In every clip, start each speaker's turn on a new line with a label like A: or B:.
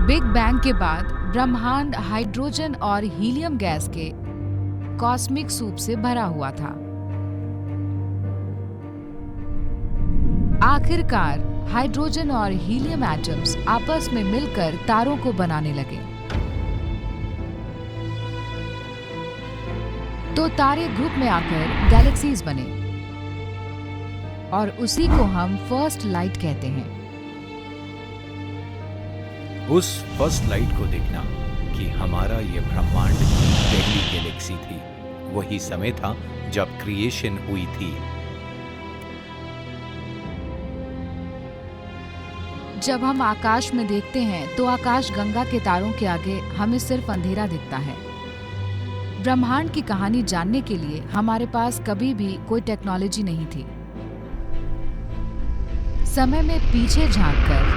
A: Big bang के बाद ब्रह्मांड हाइड्रोजन और हीलियम गैस के कॉस्मिक सूप से भरा हुआ था। आखिरकार हाइड्रोजन और हीलियम एटम्स आपस में मिलकर तारों को बनाने लगे। तो तारे ग्रुप में आकर गैलेक्सीज बने और उसी को हम फर्स्ट लाइट कहते हैं।
B: उस फर्स्ट लाइट को देखना कि हमारा ये ब्रह्मांड की पहली गैलेक्सी थी, वही समय था जब क्रिएशन हुई थी।
A: जब हम आकाश में देखते हैं तो आकाश गंगा के तारों के आगे हमें सिर्फ अंधेरा दिखता है। ब्रह्मांड की कहानी जानने के लिए हमारे पास कभी भी कोई टेक्नोलॉजी नहीं थी। समय में पीछे झांककर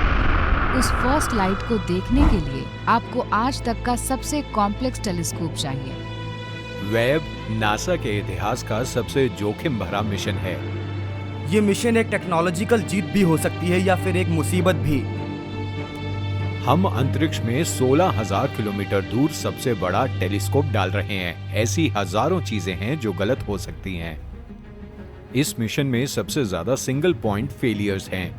A: उस फर्स्ट लाइट को देखने के लिए आपको आज तक का सबसे कॉम्प्लेक्स टेलीस्कोप चाहिए।
B: वेब नासा के इतिहास का सबसे जोखिम भरा मिशन है।
C: ये मिशन एक टेक्नोलॉजिकल जीत भी हो सकती है या फिर एक मुसीबत भी।
B: हम अंतरिक्ष में 16,000 किलोमीटर दूर सबसे बड़ा टेलीस्कोप डाल रहे हैं। ऐसी हजारों चीजें हैं जो गलत हो सकती हैं। इस मिशन में सबसे ज्यादा सिंगल पॉइंट फेलियर्स हैं।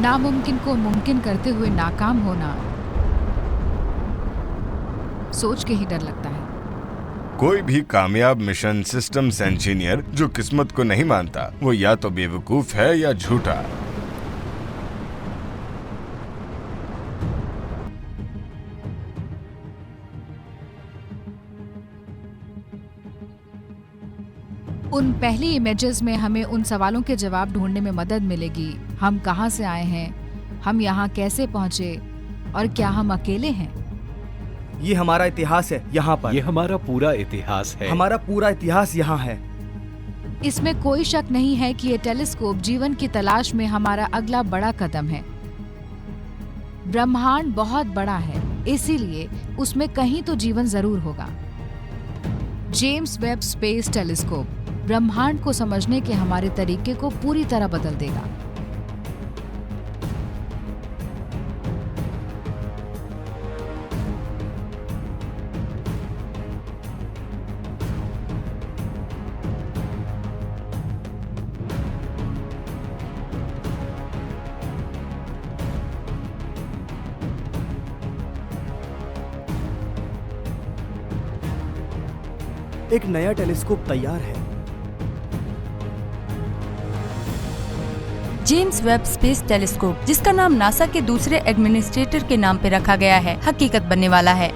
A: नामुमकिन को मुमकिन करते हुए नाकाम होना सोच के ही डर लगता है।
D: कोई भी कामयाब मिशन सिस्टम्स इंजीनियर जो किस्मत को नहीं मानता, वो या तो बेवकूफ है या झूठा।
A: उन पहली इमेजेस में हमें उन सवालों के जवाब ढूंढने में मदद मिलेगी। हम कहां से आए हैं, हम यहाँ कैसे पहुंचे और क्या हम अकेले हैं।
C: ये हमारा इतिहास है यहाँ पर।
B: ये हमारा पूरा इतिहास है।
C: हमारा पूरा इतिहास यहाँ है।
A: इसमें कोई शक नहीं है कि ये टेलीस्कोप जीवन की तलाश में हमारा अगला बड़ा कदम है। ब्रह्मांड बहुत बड़ा है, इसीलिए उसमें कहीं तो जीवन जरूर होगा। जेम्स वेब स्पेस टेलीस्कोप ब्रह्मांड को समझने के हमारे तरीके को पूरी तरह बदल देगा।
C: एक नया टेलीस्कोप तैयार है।
E: जेम्स वेब स्पेस टेलीस्कोप, जिसका नाम नासा के दूसरे एडमिनिस्ट्रेटर के नाम पे रखा गया है, हकीकत बनने वाला है।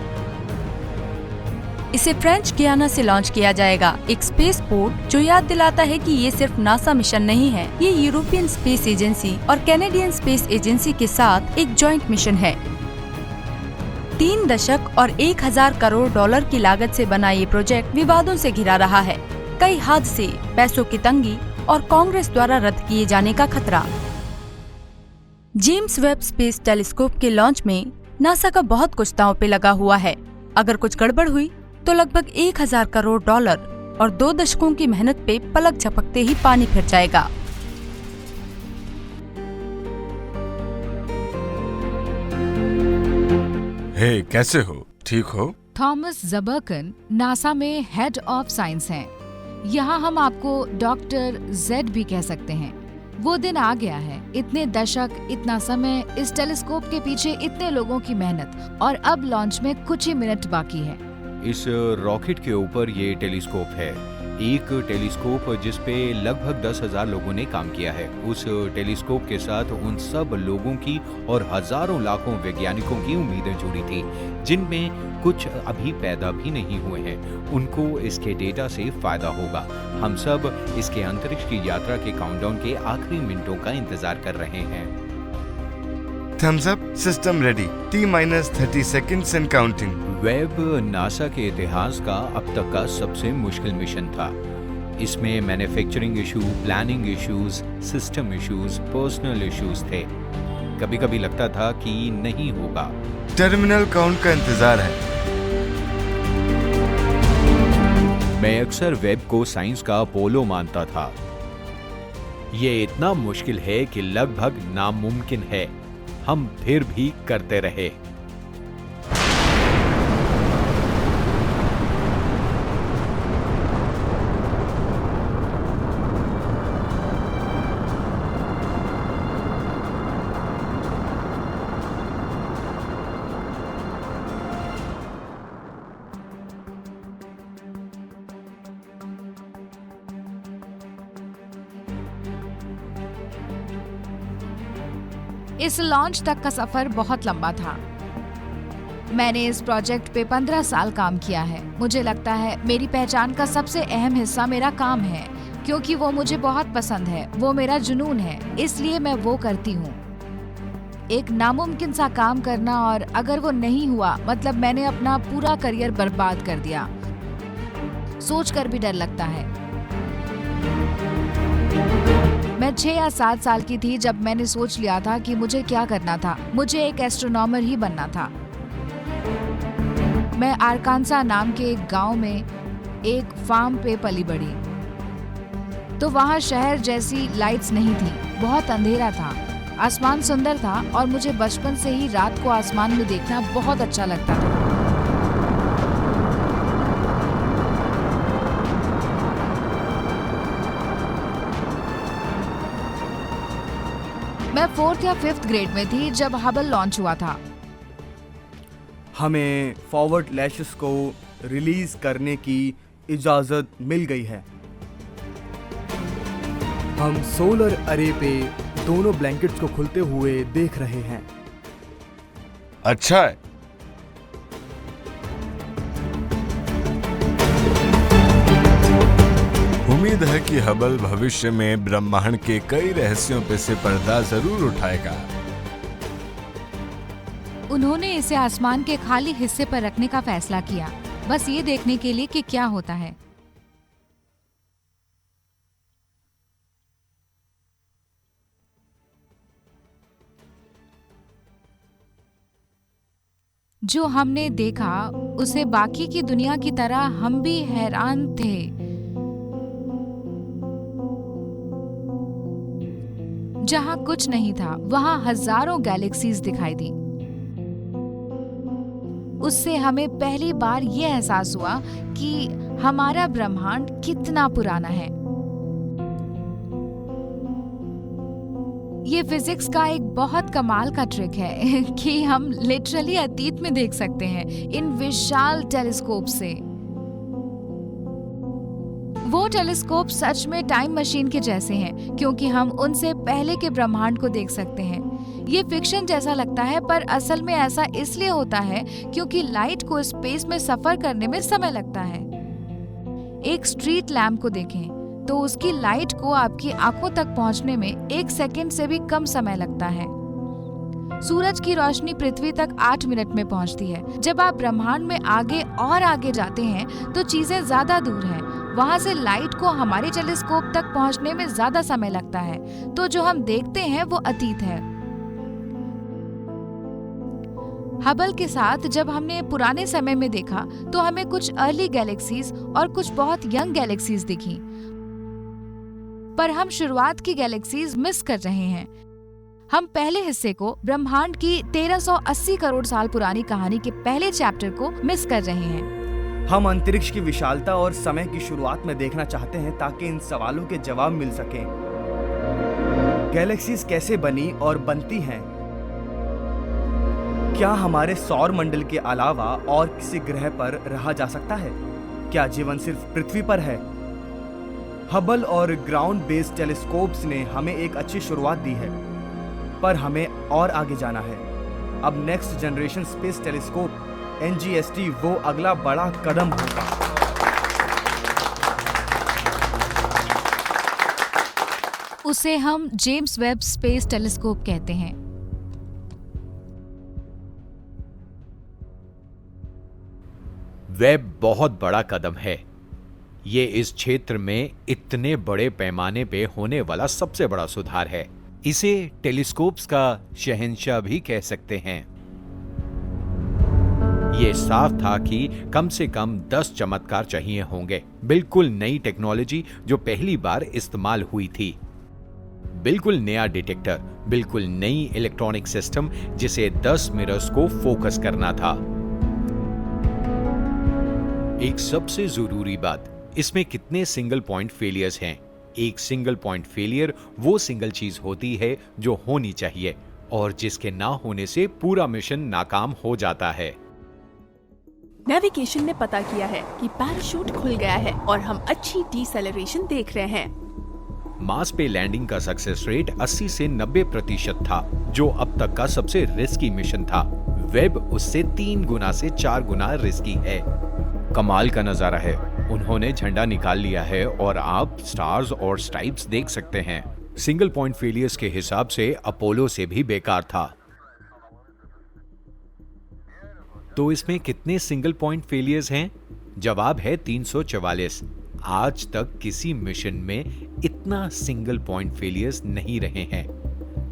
E: इसे फ्रेंच गियाना से लॉन्च किया जाएगा, एक स्पेस पोर्ट जो याद दिलाता है कि ये सिर्फ नासा मिशन नहीं है, ये यूरोपियन स्पेस एजेंसी और कैनेडियन स्पेस एजेंसी के साथ एक जॉइंट मिशन है। 3 दशक और 1,000 करोड़ डॉलर की लागत से बना ये प्रोजेक्ट विवादों से घिरा रहा है। कई हादसे, पैसों की तंगी और कांग्रेस द्वारा रद्द किए जाने का खतरा। जेम्स वेब स्पेस टेलीस्कोप के लॉन्च में नासा का बहुत कुछ दांव पे लगा हुआ है। अगर कुछ गड़बड़ हुई तो लगभग 1,000 करोड़ डॉलर और 2 दशकों की मेहनत पे पलक झपकते ही पानी फिर जाएगा।
D: हे, कैसे हो? ठीक हो?
A: थॉमस ज़बर्कन नासा में हेड ऑफ साइंस हैं। यहाँ हम आपको डॉक्टर जेड भी कह सकते हैं। वो दिन आ गया है, इतने दशक, इतना समय, इस टेलीस्कोप के पीछे इतने लोगों की मेहनत, और अब लॉन्च में कुछ ही मिनट बाकी है।
B: इस रॉकेट के ऊपर ये टेलीस्कोप है, एक टेलीस्कोप जिस पे लगभग 10,000 लोगों ने काम किया है। उस टेलीस्कोप के साथ उन सब लोगों की और हजारों लाखों वैज्ञानिकों की उम्मीदें जुड़ी थी, जिनमें कुछ अभी पैदा भी नहीं हुए हैं। उनको इसके डेटा से फायदा होगा। हम सब इसके अंतरिक्ष की यात्रा के काउंटडाउन के आखिरी मिनटों का इंतजार कर रहे हैं।
D: Thumbs up, system ready, T-30 seconds and counting।
B: वेब नासा के इतिहास का अब तक का सबसे मुश्किल मिशन था। इसमें manufacturing issue, planning issues, system issues, personal issues थे। कभी कभी लगता था कि नहीं होगा।
D: टर्मिनल काउंट का इंतजार है।
B: मैं अक्सर वेब को साइंस का अपोलो मानता था। ये इतना मुश्किल है कि लगभग नामुमकिन है। हम फिर भी करते रहे।
A: इस लॉन्च तक का सफर बहुत लंबा था। मैंने इस प्रोजेक्ट पे 15 साल काम किया है। मुझे लगता है मेरी पहचान का सबसे अहम हिस्सा मेरा काम है, क्योंकि वो मुझे बहुत पसंद है, वो मेरा जुनून है, इसलिए मैं वो करती हूँ। एक नामुमकिन सा काम करना, और अगर वो नहीं हुआ मतलब मैंने अपना पूरा करियर बर्बाद कर दिया। सोचकर भी डर लगता है। मैं 6 या 7 साल की थी जब मैंने सोच लिया था कि मुझे क्या करना था। मुझे एक एस्ट्रोनॉमर ही बनना था। मैं आरकानसा नाम के एक गांव में एक फार्म पे पली बढ़ी। तो वहाँ शहर जैसी लाइट्स नहीं थी, बहुत अंधेरा था। आसमान सुंदर था और मुझे बचपन से ही रात को आसमान में देखना बहुत अच्छा लगता था। मैं 4th या 5th ग्रेड में थी जब हबल लॉन्च हुआ था।
C: हमें फॉरवर्ड लैशेस को रिलीज करने की इजाजत मिल गई है। हम सोलर अरे पे दोनों ब्लैंकेट्स को खुलते हुए देख रहे हैं।
D: अच्छा है। उम्मीद है कि हबल भविष्य में ब्रह्मांड के कई रहस्यों पे से पर्दा जरूर उठाएगा।
A: उन्होंने इसे आसमान के खाली हिस्से पर रखने का फैसला किया, बस ये देखने के लिए कि क्या होता है। जो हमने देखा उसे बाकी की दुनिया की तरह हम भी हैरान थे। जहां कुछ नहीं था वहां हजारों गैलेक्सीज दिखाई दी। उससे हमें पहली बार ये एहसास हुआ कि हमारा ब्रह्मांड कितना पुराना है। ये फिजिक्स का एक बहुत कमाल का ट्रिक है कि हम लिटरली अतीत में देख सकते हैं इन विशाल टेलीस्कोप से। वो टेलीस्कोप सच में टाइम मशीन के जैसे हैं, क्योंकि हम उनसे पहले के ब्रह्मांड को देख सकते हैं। ये फिक्शन जैसा लगता है, पर असल में ऐसा इसलिए होता है क्योंकि लाइट को स्पेस में सफर करने में समय लगता है। एक स्ट्रीट लैंप को देखें तो उसकी लाइट को आपकी आंखों तक पहुंचने में 1 सेकंड से भी कम समय लगता है। सूरज की रोशनी पृथ्वी तक 8 मिनट में पहुंचती है। जब आप ब्रह्मांड में आगे और आगे जाते हैं तो चीजें ज्यादा दूर हैं। वहां से लाइट को हमारे टेलीस्कोप तक पहुंचने में ज्यादा समय लगता है। तो जो हम देखते हैं वो अतीत है। हबल के साथ जब हमने पुराने समय में देखा तो हमें कुछ अर्ली गैलेक्सीज और कुछ बहुत यंग गैलेक्सीज दिखी, पर हम शुरुआत की गैलेक्सीज मिस कर रहे हैं। हम पहले हिस्से को, ब्रह्मांड की 1380 करोड़ साल पुरानी कहानी के पहले चैप्टर को मिस कर रहे हैं।
C: हम अंतरिक्ष की विशालता और समय की शुरुआत में देखना चाहते हैं ताकि इन सवालों के जवाब मिल सकें। गैलेक्सीज कैसे बनी और बनती हैं? क्या हमारे सौर मंडल के अलावा और किसी ग्रह पर रहा जा सकता है? क्या जीवन सिर्फ पृथ्वी पर है? हबल और ग्राउंड बेस्ड टेलीस्कोप्स ने हमें एक अच्छी शुरुआत दी है, पर हमें और आगे जाना है। अब next generation space telescope NGST वो अगला बड़ा कदम होगा।
A: उसे हम जेम्स वेब स्पेस टेलीस्कोप कहते हैं।
B: वेब बहुत बड़ा कदम है। ये इस क्षेत्र में इतने बड़े पैमाने पे होने वाला सबसे बड़ा सुधार है। इसे टेलीस्कोप्स का शहंशाह भी कह सकते हैं। ये साफ था कि कम से कम 10 चमत्कार चाहिए होंगे। बिल्कुल नई टेक्नोलॉजी जो पहली बार इस्तेमाल हुई थी, बिल्कुल नया डिटेक्टर, बिल्कुल नई इलेक्ट्रॉनिक सिस्टम जिसे 10 मिरर्स को फोकस करना था। एक सबसे जरूरी बात, इसमें कितने सिंगल पॉइंट फेलियर्स हैं। एक सिंगल पॉइंट फेलियर वो सिंगल चीज होती है जो होनी चाहिए और जिसके ना होने से पूरा मिशन नाकाम हो जाता है।
F: नेविगेशन ने पता किया है कि पैराशूट खुल गया है और हम अच्छी डिसेलरेशन देख रहे हैं।
B: मार्स पे लैंडिंग का सक्सेस रेट 80 से 90% था, जो अब तक का सबसे रिस्की मिशन था। वेब उससे 3 गुना से 4 गुना रिस्की है। कमाल का नजारा है। उन्होंने झंडा निकाल लिया है और आप स्टार्स और स्ट्राइप्स देख सकते हैं। सिंगल पॉइंट फेलियर्स के हिसाब से अपोलो से भी बेकार था। तो इसमें कितने सिंगल पॉइंट फेलियर्स हैं? जवाब है 344। आज तक किसी मिशन में इतना सिंगल पॉइंट फेलियर्स नहीं रहे हैं।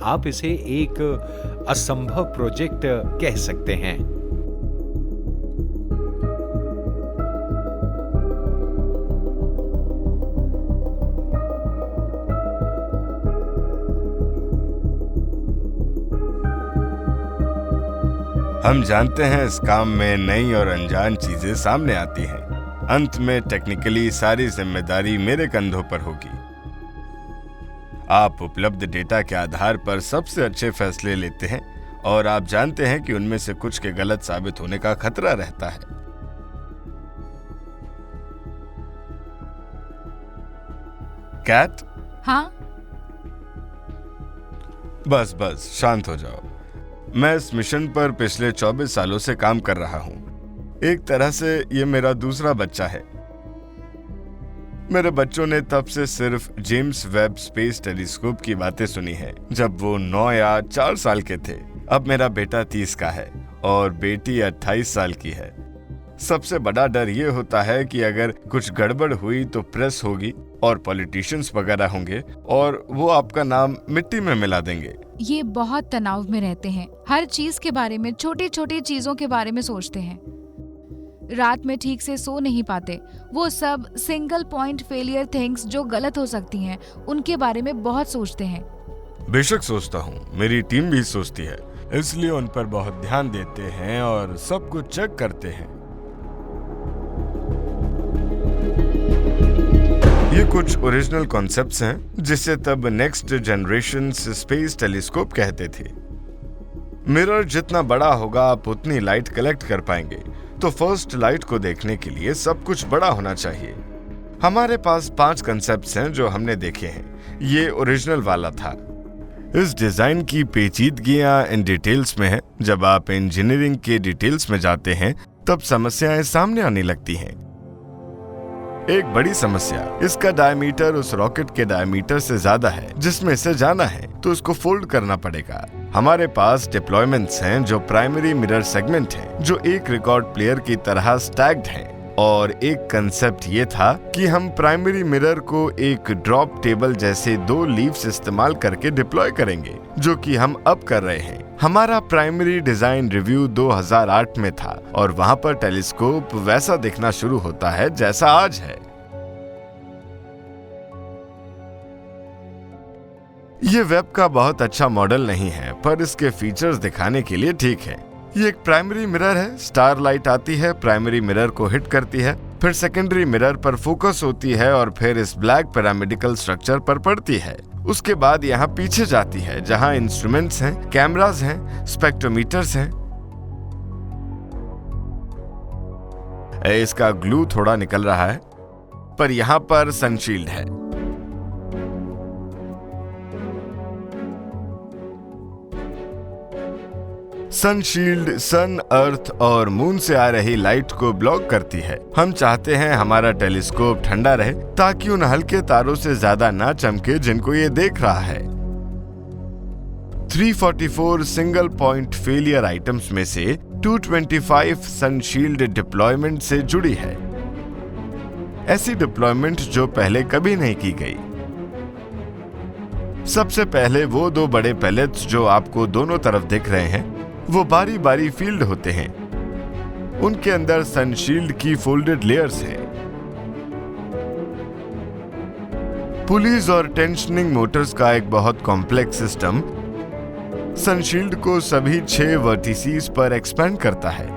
B: आप इसे एक असंभव प्रोजेक्ट कह सकते हैं।
D: हम जानते हैं इस काम में नई और अनजान चीजें सामने आती हैं। अंत में टेक्निकली सारी जिम्मेदारी मेरे कंधों पर होगी। आप उपलब्ध डेटा के आधार पर सबसे अच्छे फैसले लेते हैं और आप जानते हैं कि उनमें से कुछ के गलत साबित होने का खतरा रहता है। कैट?
A: हाँ,
D: बस शांत हो जाओ। मैं इस मिशन पर पिछले 24 सालों से काम कर रहा हूं। एक तरह से ये मेरा दूसरा बच्चा है। मेरे बच्चों ने तब से सिर्फ जेम्स वेब स्पेस टेलीस्कोप की बातें सुनी है जब वो 9 या 4 साल के थे। अब मेरा बेटा 30 का है और बेटी 28 साल की है। सबसे बड़ा डर ये होता है कि अगर कुछ गड़बड़ हुई तो प्रेस होगी और पॉलिटिशियंस वगैरह होंगे और वो आपका नाम मिट्टी में मिला देंगे।
A: ये बहुत तनाव में रहते हैं। हर चीज के बारे में, छोटी छोटी चीजों के बारे में सोचते हैं। रात में ठीक से सो नहीं पाते। वो सब सिंगल पॉइंट फेलियर थिंग्स जो गलत हो सकती हैं, उनके बारे में बहुत सोचते हैं।
D: बेशक सोचता हूँ, मेरी टीम भी सोचती है, इसलिए उन पर बहुत ध्यान देते हैं और सब कुछ चेक करते हैं। ये कुछ ओरिजिनल कॉन्सेप्ट्स हैं जिसे तब नेक्स्ट जनरेशन स्पेस टेलीस्कोप कहते थे। मिरर जितना बड़ा होगा आप उतनी लाइट कलेक्ट कर पाएंगे, तो फर्स्ट लाइट को देखने के लिए सब कुछ बड़ा होना चाहिए। हमारे पास 5 कॉन्सेप्ट्स हैं जो हमने देखे हैं। ये ओरिजिनल वाला था। इस डिजाइन की पेचीदगियां इन डिटेल्स में है। जब आप इंजीनियरिंग के डिटेल्स में जाते हैं तब समस्याएं सामने आने लगती हैं। एक बड़ी समस्या, इसका डायमीटर उस रॉकेट के डायमीटर से ज्यादा है जिसमें इसे जाना है, तो इसको फोल्ड करना पड़ेगा। हमारे पास डिप्लॉयमेंट्स हैं जो प्राइमरी मिरर सेगमेंट हैं, जो एक रिकॉर्ड प्लेयर की तरह स्टैक्ड हैं। और एक कंसेप्ट ये था कि हम प्राइमरी मिरर को एक ड्रॉप टेबल जैसे 2 लीव्स इस्तेमाल करके डिप्लॉय करेंगे, जो कि हम अब कर रहे हैं। हमारा प्राइमरी डिजाइन रिव्यू 2008 में था और वहां पर टेलीस्कोप वैसा दिखना शुरू होता है जैसा आज है। ये वेब का बहुत अच्छा मॉडल नहीं है, पर इसके फीचर्स दिखाने के लिए ठीक है। ये एक प्राइमरी मिरर है। स्टार लाइट आती है, प्राइमरी मिरर को हिट करती है, फिर सेकेंडरी मिरर पर फोकस होती है और फिर इस ब्लैक पिरामिडिकल स्ट्रक्चर पर पड़ती है। उसके बाद यहाँ पीछे जाती है जहाँ इंस्ट्रूमेंट्स हैं, कैमरास हैं, स्पेक्ट्रोमीटर्स हैं। इसका ग्लू थोड़ा निकल रहा है, पर यहाँ पर सनशील्ड है। सनशील्ड सन, अर्थ और मून से आ रही लाइट को ब्लॉक करती है। हम चाहते हैं हमारा टेलीस्कोप ठंडा रहे ताकि उन हल्के तारों से ज्यादा ना चमके जिनको ये देख रहा है। 344 सिंगल पॉइंट फेलियर आइटम्स में से 225 सनशील्ड डिप्लॉयमेंट से जुड़ी है। ऐसी डिप्लॉयमेंट जो पहले कभी नहीं की गई। सबसे पहले वो 2 बड़े पैलेट्स जो आपको दोनों तरफ दिख रहे हैं, वो बारी बारी फील्ड होते हैं। उनके अंदर सनशील्ड की फोल्डेड लेयर्स हैं। पुलीज और टेंशनिंग मोटर्स का एक बहुत कॉम्प्लेक्स सिस्टम सनशील्ड को सभी 6 वर्टिसीज पर एक्सपेंड करता है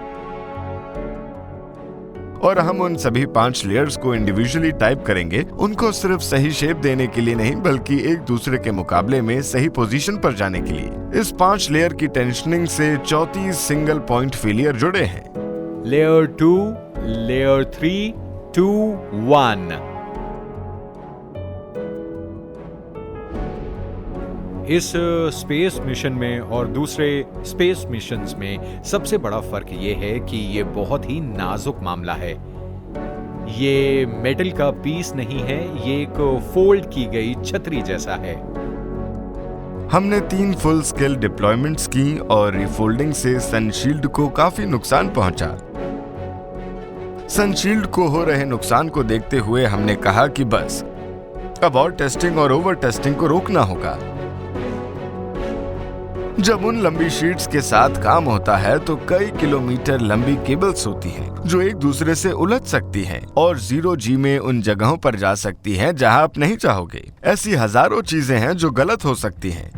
D: और हम उन सभी 5 लेयर्स को इंडिविजुअली टाइप करेंगे, उनको सिर्फ सही शेप देने के लिए नहीं बल्कि एक दूसरे के मुकाबले में सही पोजीशन पर जाने के लिए। इस 5 लेयर की टेंशनिंग से 34 सिंगल पॉइंट फेलियर जुड़े हैं।
B: Layer 2, layer 3, 2, 1। इस स्पेस मिशन में और दूसरे स्पेस मिशंस में सबसे बड़ा फर्क ये है कि ये बहुत ही नाजुक मामला है। ये मेटल का पीस नहीं है, ये एक फोल्ड की गई छतरी जैसा है।
D: हमने 3 फुल स्केल डिप्लॉयमेंट्स की और रिफोल्डिंग से सनशील्ड को काफी नुकसान पहुंचा। सनशील्ड को हो रहे नुकसान को देखते हुए हमने कहा कि बस अब और टेस्टिंग और ओवर टेस्टिंग को रोकना होगा। जब उन लंबी शीट्स के साथ काम होता है तो कई किलोमीटर लंबी केबल्स होती हैं जो एक दूसरे से उलझ सकती हैं और 0G में उन जगहों पर जा सकती हैं जहां आप नहीं चाहोगे। ऐसी हजारों चीजें हैं जो गलत हो सकती हैं।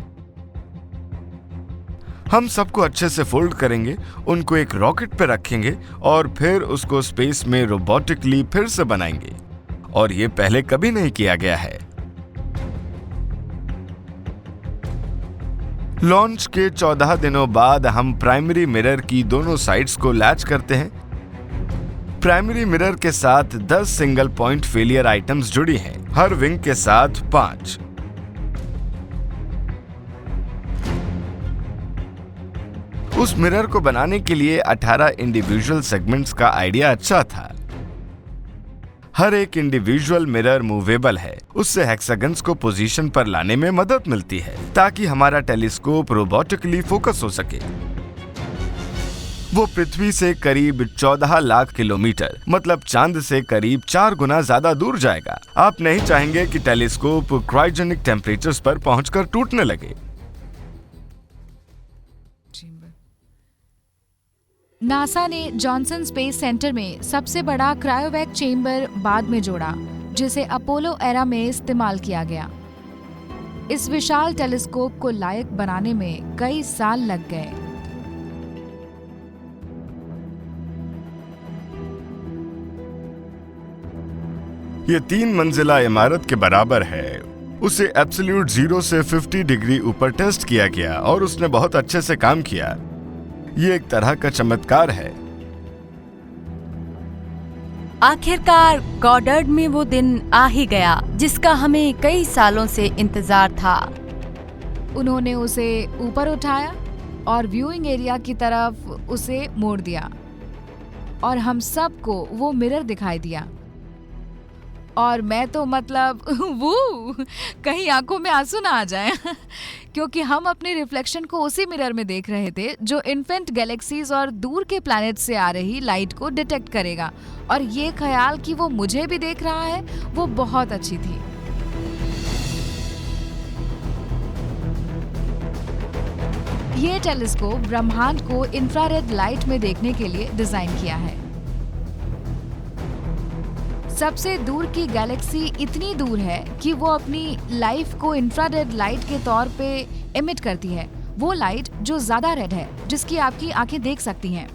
D: हम सबको अच्छे से फोल्ड करेंगे, उनको एक रॉकेट पे रखेंगे और फिर उसको स्पेस में रोबोटिकली फिर से बनाएंगे, और ये पहले कभी नहीं किया गया है। लॉन्च के 14 दिनों बाद हम प्राइमरी मिरर की दोनों साइड्स को लैच करते हैं। प्राइमरी मिरर के साथ 10 सिंगल पॉइंट फेलियर आइटम्स जुड़ी हैं, हर विंग के साथ 5। उस मिरर को बनाने के लिए 18 इंडिविजुअल सेगमेंट्स का आइडिया अच्छा था। हर एक इंडिविजुअल मिरर मूवेबल है, उससे हेक्सागन्स को पोजीशन पर लाने में मदद मिलती है ताकि हमारा टेलीस्कोप रोबोटिकली फोकस हो सके। वो पृथ्वी से करीब 14 लाख किलोमीटर, मतलब चांद से करीब 4 गुना ज्यादा दूर जाएगा। आप नहीं चाहेंगे कि टेलीस्कोप क्रायोजेनिक टेम्परेचर्स पर पहुंचकर टूटने लगे।
A: नासा ने जॉनसन स्पेस सेंटर में सबसे बड़ा क्रायोवैक चेंबर बाद में जोड़ा, जिसे अपोलो एरा में इस्तेमाल किया गया। इस विशाल टेलीस्कोप को लायक बनाने में कई साल लग गए।
D: ये 3 मंजिला इमारत के बराबर है। उसे एब्सोल्यूट 0 से 50 डिग्री ऊपर टेस्ट किया गया और उसने बहुत अच्छे से काम किया। ये एक तरह का चमत्कार है।
E: आखिरकार गॉडर्ड में वो दिन आ ही गया जिसका हमें कई सालों से इंतजार था।
A: उन्होंने उसे ऊपर उठाया और व्यूइंग एरिया की तरफ उसे मोड़ दिया और हम सबको वो मिरर दिखाई दिया। और मैं तो मतलब वो कहीं आंखों में आंसू ना आ जाए क्योंकि हम अपने रिफ्लेक्शन को उसी मिरर में देख रहे थे जो इन्फेंट गैलेक्सीज और दूर के प्लैनेट से आ रही लाइट को डिटेक्ट करेगा। और ये ख्याल कि वो मुझे भी देख रहा है, वो बहुत अच्छी थी। ये टेलीस्कोप ब्रह्मांड को इंफ्रारेड लाइट में देखने के लिए डिजाइन किया है। सबसे दूर की गैलेक्सी इतनी दूर है कि वो अपनी लाइफ को इंफ्रारेड लाइट के तौर पे एमिट करती है, वो लाइट जो ज्यादा रेड है, जिसकी आपकी आंखें देख सकती हैं।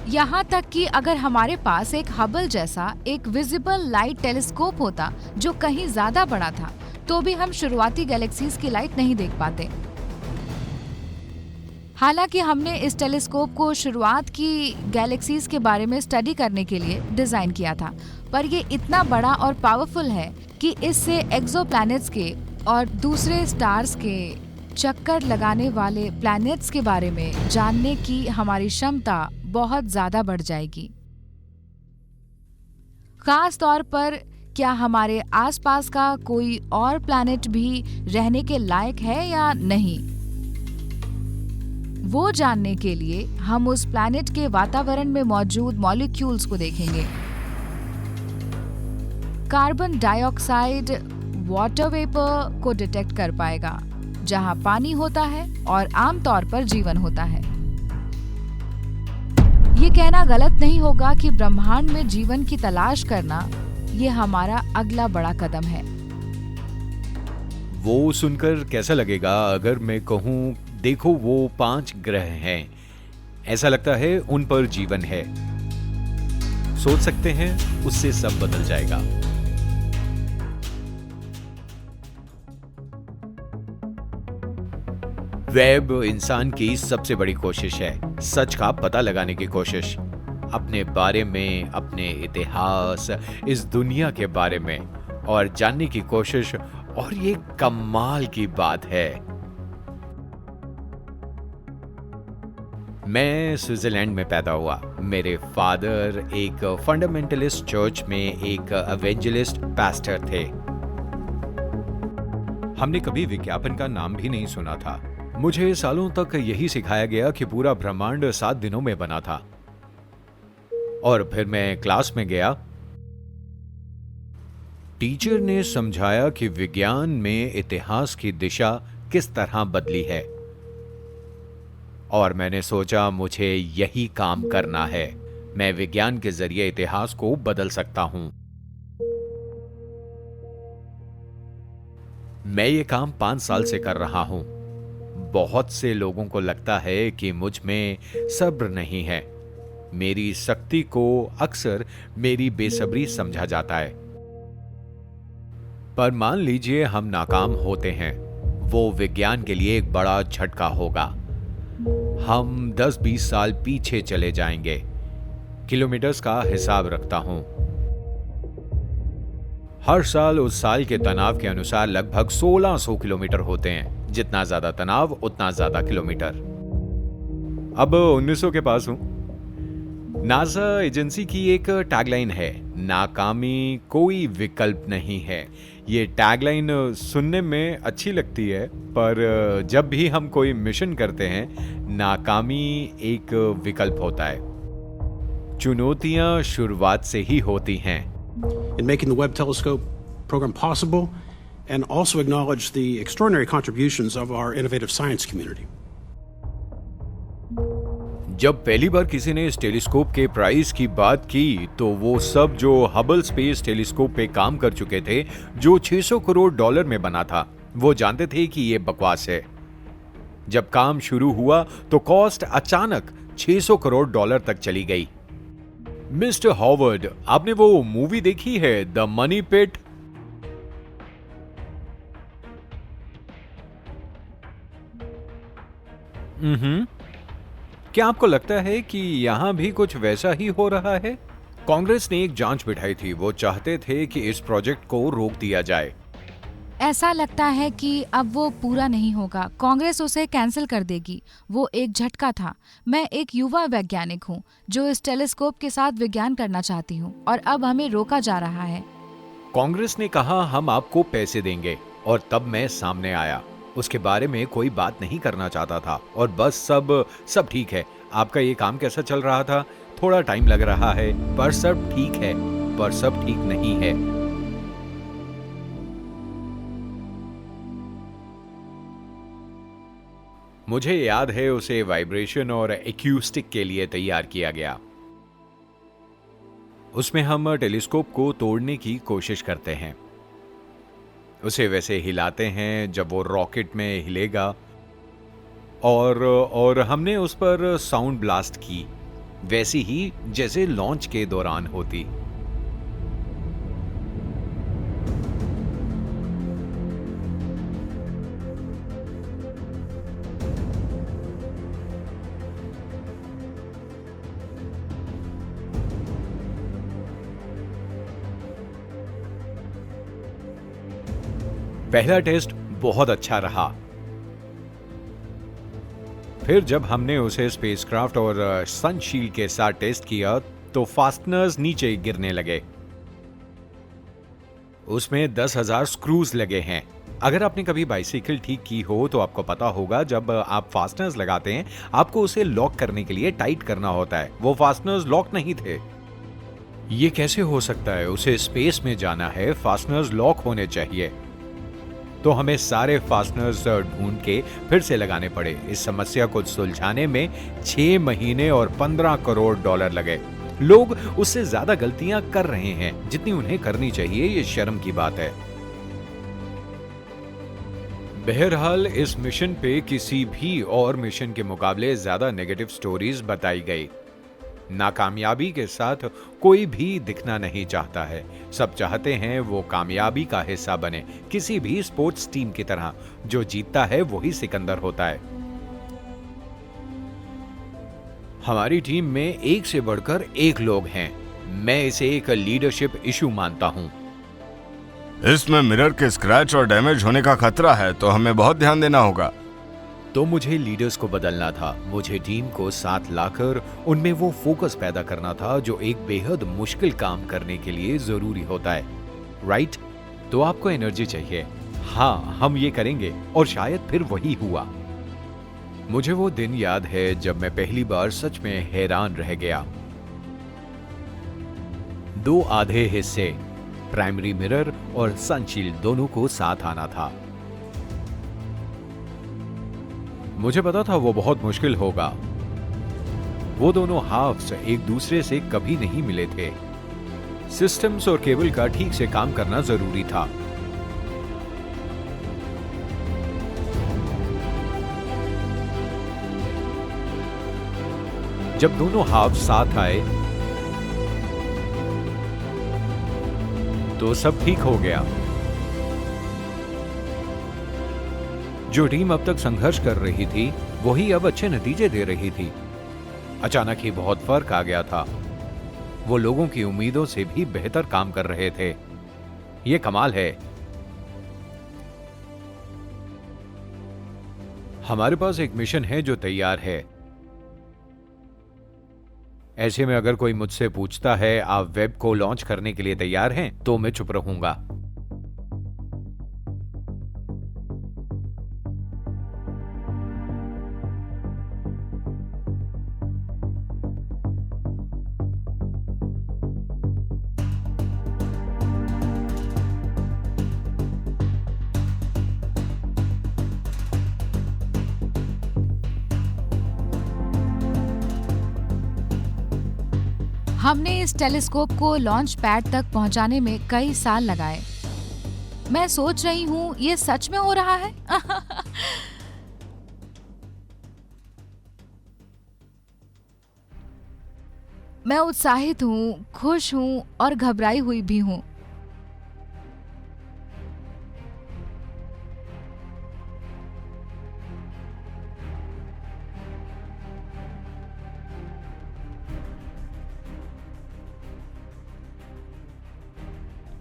A: यहाँ तक कि अगर हमारे पास एक हबल जैसा एक विजिबल लाइट टेलीस्कोप होता जो कहीं ज्यादा बड़ा था, तो भी हम शुरुआती गैलेक्सीज की लाइट नहीं देख पाते। हालांकि हमने इस टेलीस्कोप को शुरुआत की गैलेक्सीज के बारे में स्टडी करने के लिए डिजाइन किया था, पर ये इतना बड़ा और पावरफुल है कि इससे एक्सोप्लैनेट्स के और दूसरे स्टार्स के चक्कर लगाने वाले प्लैनेट्स के बारे में जानने की हमारी क्षमता बहुत ज्यादा बढ़ जाएगी। खास तौर पर क्या हमारे आसपास का कोई और प्लैनेट भी रहने के लायक है या नहीं, वो जानने के लिए हम उस प्लैनेट के वातावरण में मौजूद मॉलिक्यूल्स को देखेंगे। कार्बन डाइऑक्साइड वाटर वेपर को डिटेक्ट कर पाएगा जहां पानी होता है और आमतौर पर जीवन होता है। ये कहना गलत नहीं होगा कि ब्रह्मांड में जीवन की तलाश करना ये हमारा अगला बड़ा कदम है।
B: वो सुनकर कैसा लगेगा अगर मैं कहूं, देखो वो 5 ग्रह हैं, ऐसा लगता है उन पर जीवन है। सोच सकते हैं, उससे सब बदल जाएगा। वेब इंसान की सबसे बड़ी कोशिश है, सच का पता लगाने की कोशिश, अपने बारे में, अपने इतिहास, इस दुनिया के बारे में और जानने की कोशिश। और ये कमाल की बात है, मैं स्विट्जरलैंड में पैदा हुआ। मेरे फादर एक फंडामेंटलिस्ट चर्च में एक एवेंजलिस्ट पास्टर थे। हमने कभी विज्ञापन का नाम भी नहीं सुना था। मुझे सालों तक यही सिखाया गया कि पूरा ब्रह्मांड 7 दिनों में बना था। और फिर मैं क्लास में गया। टीचर ने समझाया कि विज्ञान में इतिहास की दिशा किस तरह बदली है, और मैंने सोचा मुझे यही काम करना है। मैं विज्ञान के जरिए इतिहास को बदल सकता हूं। मैं ये काम 5 साल से कर रहा हूं। बहुत से लोगों को लगता है कि मुझ में सब्र नहीं है। मेरी शक्ति को अक्सर मेरी बेसब्री समझा जाता है। पर मान लीजिए हम नाकाम होते हैं, वो विज्ञान के लिए एक बड़ा झटका होगा। हम 10-20 साल पीछे चले जाएंगे। किलोमीटर्स का हिसाब रखता हूं। हर साल उस साल के तनाव के अनुसार लगभग 1600 किलोमीटर होते हैं। जितना ज्यादा तनाव उतना ज्यादा किलोमीटर। अब 1900 के पास हूं। नासा एजेंसी की एक टैगलाइन है, नाकामी कोई विकल्प नहीं है। ये टैगलाइन सुनने में अच्छी लगती है, पर जब भी हम कोई मिशन करते हैं, नाकामी एक विकल्प होता है। चुनौतियां शुरुआत से ही होती हैं।
F: In making the Webb Telescope program possible, and also acknowledge the extraordinary contributions of our innovative science community.
B: जब पहली बार किसी ने इस टेलीस्कोप के प्राइस की बात की, तो वो सब जो हबल स्पेस टेलीस्कोप पे काम कर चुके थे, जो $600 करोड़ में बना था, वो जानते थे कि ये बकवास है। जब काम शुरू हुआ तो कॉस्ट अचानक $600 करोड़ तक चली गई। मिस्टर हॉवर्ड, आपने वो मूवी देखी है, द मनी पिट? क्या आपको लगता है कि यहां भी कुछ वैसा ही हो रहा है? कांग्रेस ने एक जांच बिठाई थी। वो चाहते थे कि इस प्रोजेक्ट को रोक दिया जाए।
A: ऐसा लगता है कि अब वो पूरा नहीं होगा। कांग्रेस उसे कैंसिल कर देगी। वो एक झटका था। मैं एक युवा वैज्ञानिक हूँ जो इस टेलीस्कोप के साथ विज्ञान करना चाहती हूँ, और अब हमें रोका जा रहा है।
B: कांग्रेस ने कहा हम आपको पैसे देंगे, और तब मैं सामने आया। उसके बारे में कोई बात नहीं करना चाहता था, और बस सब ठीक है। आपका ये काम कैसा चल रहा था? थोड़ा टाइम लग रहा है, पर सब ठीक है। पर सब ठीक नहीं है। मुझे याद है उसे वाइब्रेशन और एक्यूस्टिक के लिए तैयार किया गया। उसमें हम टेलीस्कोप को तोड़ने की कोशिश करते हैं। उसे वैसे हिलाते हैं जब वो रॉकेट में हिलेगा, और हमने उस पर साउंड ब्लास्ट की, वैसी ही जैसे लॉन्च के दौरान होती। पहला टेस्ट बहुत अच्छा रहा। फिर जब हमने उसे स्पेसक्राफ्ट और सनशील्ड के साथ टेस्ट किया, तो फास्टनर्स नीचे गिरने लगे। उसमें 10,000 स्क्रूज लगे हैं। अगर आपने कभी बाइसिकल ठीक की हो तो आपको पता होगा, जब आप फास्टनर्स लगाते हैं, आपको उसे लॉक करने के लिए टाइट करना होता है। वो फास्टनर्स लॉक नहीं थे। ये कैसे हो सकता है? उसे स्पेस में जाना है, फास्टनर्स लॉक होने चाहिए। तो हमें सारे फास्टनर्स ढूंढ के फिर से लगाने पड़े। इस समस्या को सुलझाने में 6 महीने और $15 करोड़ लगे। लोग उससे ज्यादा गलतियां कर रहे हैं जितनी उन्हें करनी चाहिए। ये शर्म की बात है। बहरहाल इस मिशन पे किसी भी और मिशन के मुकाबले ज्यादा नेगेटिव स्टोरीज बताई गई। नाकामयाबी के साथ कोई भी दिखना नहीं चाहता है। सब चाहते हैं वो कामयाबी का हिस्सा बने, किसी भी स्पोर्ट्स टीम की तरह। जो जीतता है वही सिकंदर होता है। हमारी टीम में एक से बढ़कर एक लोग हैं। मैं इसे एक लीडरशिप इशू मानता हूं।
D: इसमें मिरर के स्क्रैच और डैमेज होने का खतरा है, तो हमें बहुत ध्यान देना होगा।
B: तो मुझे लीडर्स को बदलना था। मुझे टीम को साथ लाकर उनमें वो फोकस पैदा करना था जो एक बेहद मुश्किल काम करने के लिए जरूरी होता है, राइट? तो आपको एनर्जी चाहिए। हाँ, हम ये करेंगे। और शायद फिर वही हुआ। मुझे वो दिन याद है जब मैं पहली बार सच में हैरान रह गया। 2 आधे हिस्से, प्राइमरी मिरर और सनशील्ड दोनों को साथ आना था। मुझे पता था वो बहुत मुश्किल होगा। वो दोनों हाफ्स एक दूसरे से कभी नहीं मिले थे। सिस्टम्स और केबल का ठीक से काम करना जरूरी था। जब दोनों हाफ साथ आए तो सब ठीक हो गया। जो टीम अब तक संघर्ष कर रही थी वही अब अच्छे नतीजे दे रही थी। अचानक ही बहुत फर्क आ गया था। वो लोगों की उम्मीदों से भी बेहतर काम कर रहे थे। ये कमाल है। हमारे पास एक मिशन है जो तैयार है। ऐसे में अगर कोई मुझसे पूछता है आप वेब को लॉन्च करने के लिए तैयार हैं, तो मैं चुप रहूंगा।
A: हमने इस टेलीस्कोप को लॉन्च पैड तक पहुंचाने में कई साल लगाए। मैं सोच रही हूँ ये सच में हो रहा है। मैं उत्साहित हूँ, खुश हूँ और घबराई हुई भी हूँ।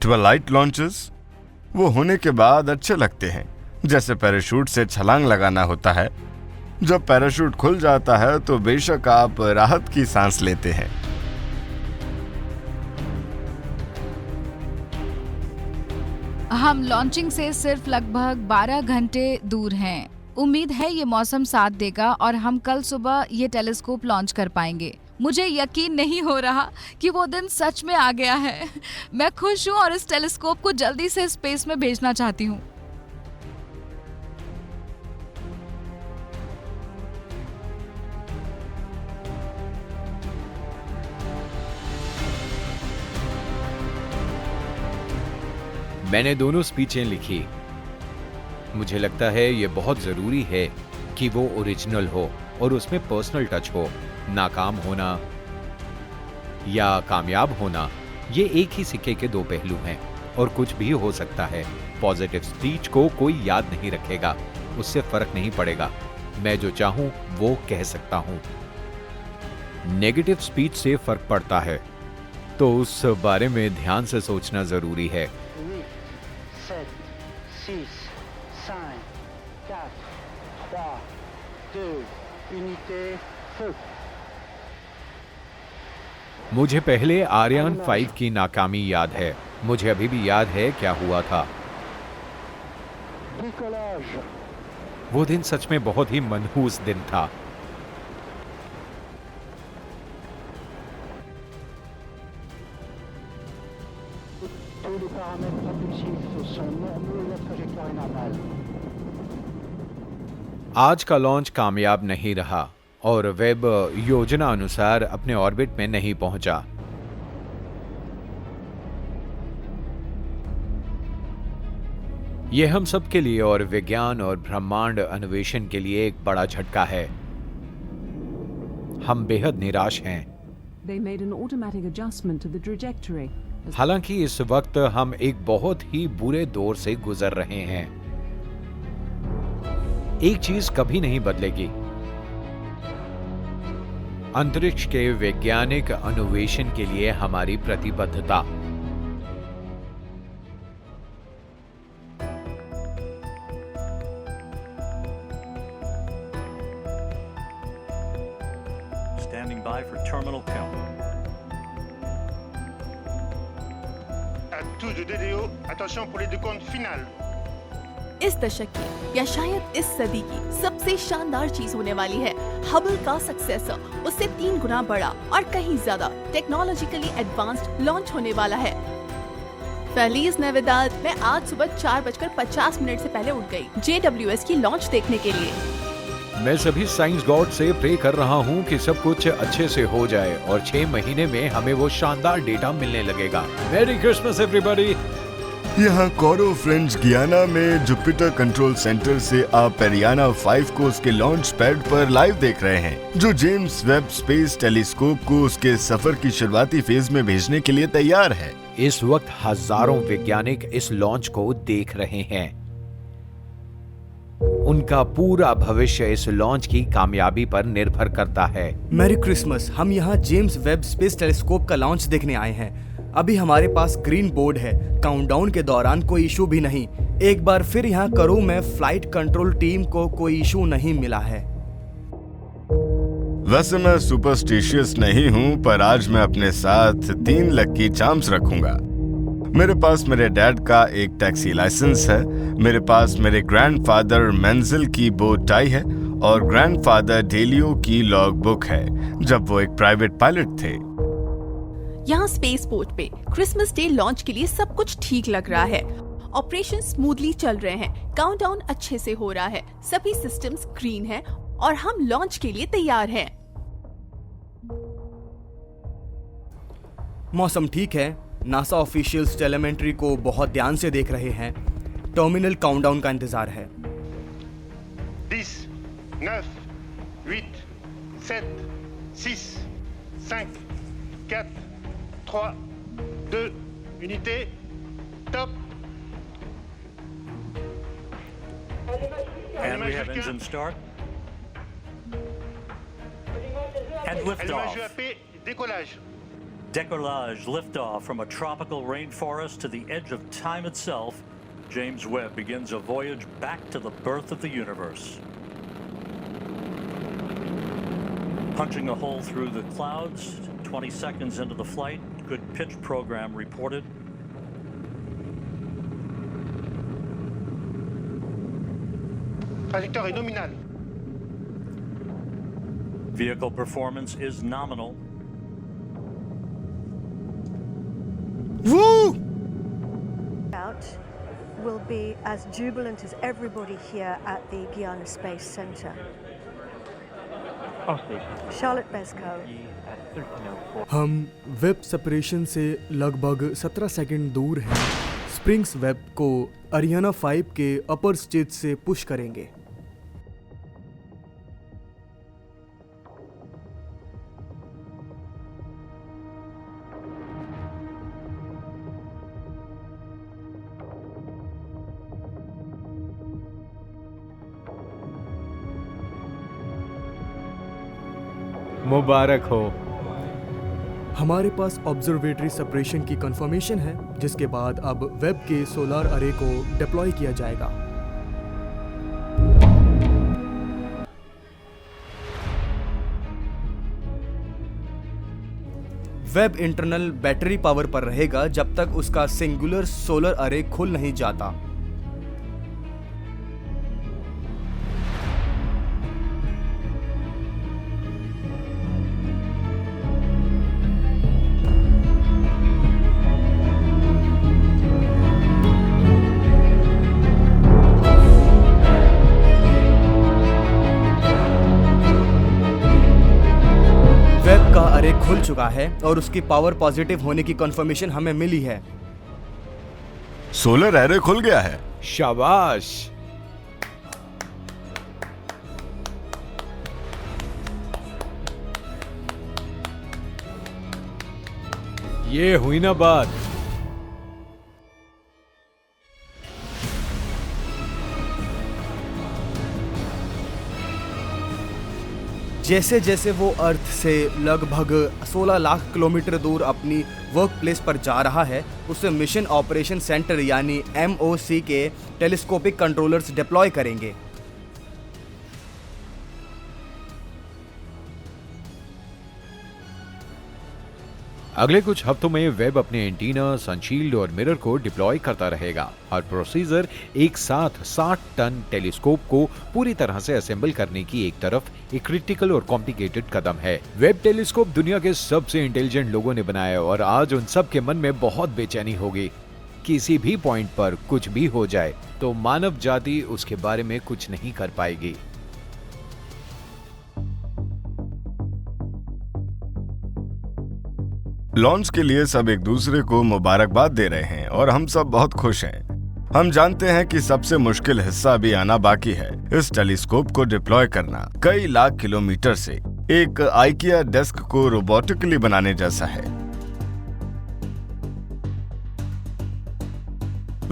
D: ट्विलाइट लॉन्चेस वो होने के बाद अच्छे लगते हैं, जैसे पैराशूट से छलांग लगाना होता है। जब पैराशूट खुल जाता है तो बेशक आप राहत की सांस लेते हैं।
A: हम लॉन्चिंग से सिर्फ लगभग 12 घंटे दूर हैं। उम्मीद है ये मौसम साथ देगा और हम कल सुबह ये टेलीस्कोप लॉन्च कर पाएंगे। मुझे यकीन नहीं हो रहा कि वो दिन सच में आ गया है। मैं खुश हूँ और इस टेलीस्कोप को जल्दी से स्पेस में भेजना चाहती हूँ।
B: मैंने दोनों स्पीचें लिखी। मुझे लगता है ये बहुत जरूरी है कि वो ओरिजिनल हो और उसमें पर्सनल टच हो। नाकाम होना या कामयाब होना, ये एक ही सिक्के के 2 पहलू हैं और कुछ भी हो सकता है। पॉजिटिव स्पीच को कोई याद नहीं रखेगा, उससे फर्क नहीं पड़ेगा। मैं जो चाहूं वो कह सकता हूं। नेगेटिव स्पीच से फर्क पड़ता है, तो उस बारे में ध्यान से सोचना जरूरी है।
G: 7, 6, 5, 4, 3, 2, unité, feu।
B: मुझे पहले आर्यन 5 की नाकामी याद है। मुझे अभी भी याद है क्या हुआ था।
G: Décollage।
B: वो दिन सच में बहुत ही मनहूस दिन था।
G: Tous les paramètres propulsifs sont normaux et la trajectoire est normale।
B: आज का लॉन्च कामयाब नहीं रहा और वेब योजना अनुसार अपने ऑर्बिट में नहीं पहुंचा। यह हम सब के लिए और विज्ञान और ब्रह्मांड अन्वेषण के लिए एक बड़ा झटका है। हम बेहद निराश हैं।
H: They made an automatic adjustment to the trajectory।
B: हालांकि इस वक्त हम एक बहुत ही बुरे दौर से गुजर रहे हैं। एक चीज कभी नहीं बदलेगी, अंतरिक्ष के वैज्ञानिक अन्वेषण के लिए हमारी प्रतिबद्धता।
I: terminal count.
J: À tous de DDO, attention pour les décomptes finales.
K: इस दशक की या शायद इस सदी की सबसे शानदार चीज होने वाली है हबल का सक्सेसर, उससे 3 गुना बड़ा और कहीं ज्यादा टेक्नोलॉजिकली एडवांस्ड लॉन्च होने वाला है। फेलिज नेविदाद, मैं आज सुबह 4:50 से पहले उठ गई JWS की लॉन्च देखने के लिए।
B: मैं सभी साइंस गॉड से प्रे कर रहा हूँ कि सब कुछ अच्छे से हो जाए और 6 महीने में हमें वो शानदार डेटा मिलने लगेगा। Merry Christmas everybody.
D: यहाँ कोरो फ्रेंच गियाना में जुपिटर कंट्रोल सेंटर से आप पेरियाना 5 को उसके लॉन्च पैड पर लाइव देख रहे हैं, जो जेम्स वेब स्पेस टेलीस्कोप को उसके सफर की शुरुआती फेज में भेजने के लिए तैयार है।
B: इस वक्त हजारों वैज्ञानिक इस लॉन्च को देख रहे हैं। उनका पूरा भविष्य इस लॉन्च की कामयाबी पर निर्भर करता है।
C: Merry Christmas. हम यहाँ जेम्स वेब स्पेस टेलीस्कोप का लॉन्च देखने आए हैं। अभी हमारे पास ग्रीन बोर्ड है, काउंटडाउन के दौरान कोई इशू भी नहीं। एक बार फिर यहाँ करूँ मैं, फ्लाइट कंट्रोल टीम को कोई इशू नहीं मिला है।
D: वैसे मैं सुपरस्टिशियस नहीं हूँ, पर आज मैं अपने साथ 3 लकी चार्म्स रखूंगा। मेरे पास मेरे डैड का एक टैक्सी लाइसेंस है, मेरे पास मेरे ग्रैंडफादर मेंजिल की बोट टाई है और ग्रैंडफादर डेलियो की लॉग बुक है, जब वो एक प्राइवेट पायलट थे।
K: यहाँ स्पेस पोर्ट पे क्रिसमस डे लॉन्च के लिए सब कुछ ठीक लग रहा है। ऑपरेशन स्मूथली चल रहे हैं, काउंटडाउन अच्छे से हो रहा है, सभी सिस्टम्स ग्रीन हैं और हम लॉन्च के लिए तैयार हैं।
C: मौसम ठीक है। नासा ऑफिशियल्स टेलीमेट्री को बहुत ध्यान से देख रहे हैं। टर्मिनल काउंटडाउन का इंतजार है।
J: 10, 9, 8, 7, 6, 5, 4, 3, 2, unité, top.
I: And we have engine start. And liftoff.
J: Décollage.
I: Decollage, liftoff from a tropical rainforest to the edge of time itself. James Webb begins a voyage back to the birth of the universe. Punching a hole through the clouds, 20 seconds into the flight, good pitch program reported.
J: Trajectoire est nominale.
I: Vehicle performance is nominal.
D: Woo!
L: Out will be as jubilant as everybody here at the Guyana Space Center. Charlotte Besco.
C: हम web separation से लगभग 17 second दूर हैं। Springs web को Ariana 5 के upper stage से push करेंगे।
B: मुबारक हो।
C: हमारे पास ऑब्जर्वेटरी सेपरेशन की कंफर्मेशन है, जिसके बाद अब वेब के सोलर अरे को डिप्लॉय किया जाएगा। वेब इंटरनल बैटरी पावर पर रहेगा जब तक उसका सिंगुलर सोलर अरे खुल नहीं जाता। अरे खुल चुका है और उसकी पावर पॉजिटिव होने की कंफर्मेशन हमें मिली है।
D: सोलर एरे खुल गया है।
B: शाबाश। ये हुई ना बात।
C: जैसे जैसे वो अर्थ से लगभग 16 लाख किलोमीटर दूर अपनी वर्क प्लेस पर जा रहा है, उसे मिशन ऑपरेशन सेंटर यानी MOC के टेलीस्कोपिक कंट्रोलर्स डिप्लॉय करेंगे।
B: अगले कुछ हफ्तों में वेब अपने एंटीना, सनशील्ड और मिरर को डिप्लॉय करता रहेगा। हर प्रोसीजर एक साथ 60 टन टेलीस्कोप को पूरी तरह से असेंबल करने की एक तरफ एक क्रिटिकल और कॉम्प्लिकेटेड कदम है। वेब टेलीस्कोप दुनिया के सबसे इंटेलिजेंट लोगों ने बनाया और आज उन सब के मन में बहुत बेचैनी होगी। किसी भी पॉइंट पर कुछ भी हो जाए तो मानव जाति उसके बारे में कुछ नहीं कर पाएगी।
D: लॉन्च के लिए सब एक दूसरे को मुबारकबाद दे रहे हैं और हम सब बहुत खुश हैं। हम जानते हैं कि सबसे मुश्किल हिस्सा अभी आना बाकी है, इस टेलीस्कोप को डिप्लॉय करना। कई लाख किलोमीटर से एक आइकिया डेस्क को रोबोटिकली बनाने जैसा है।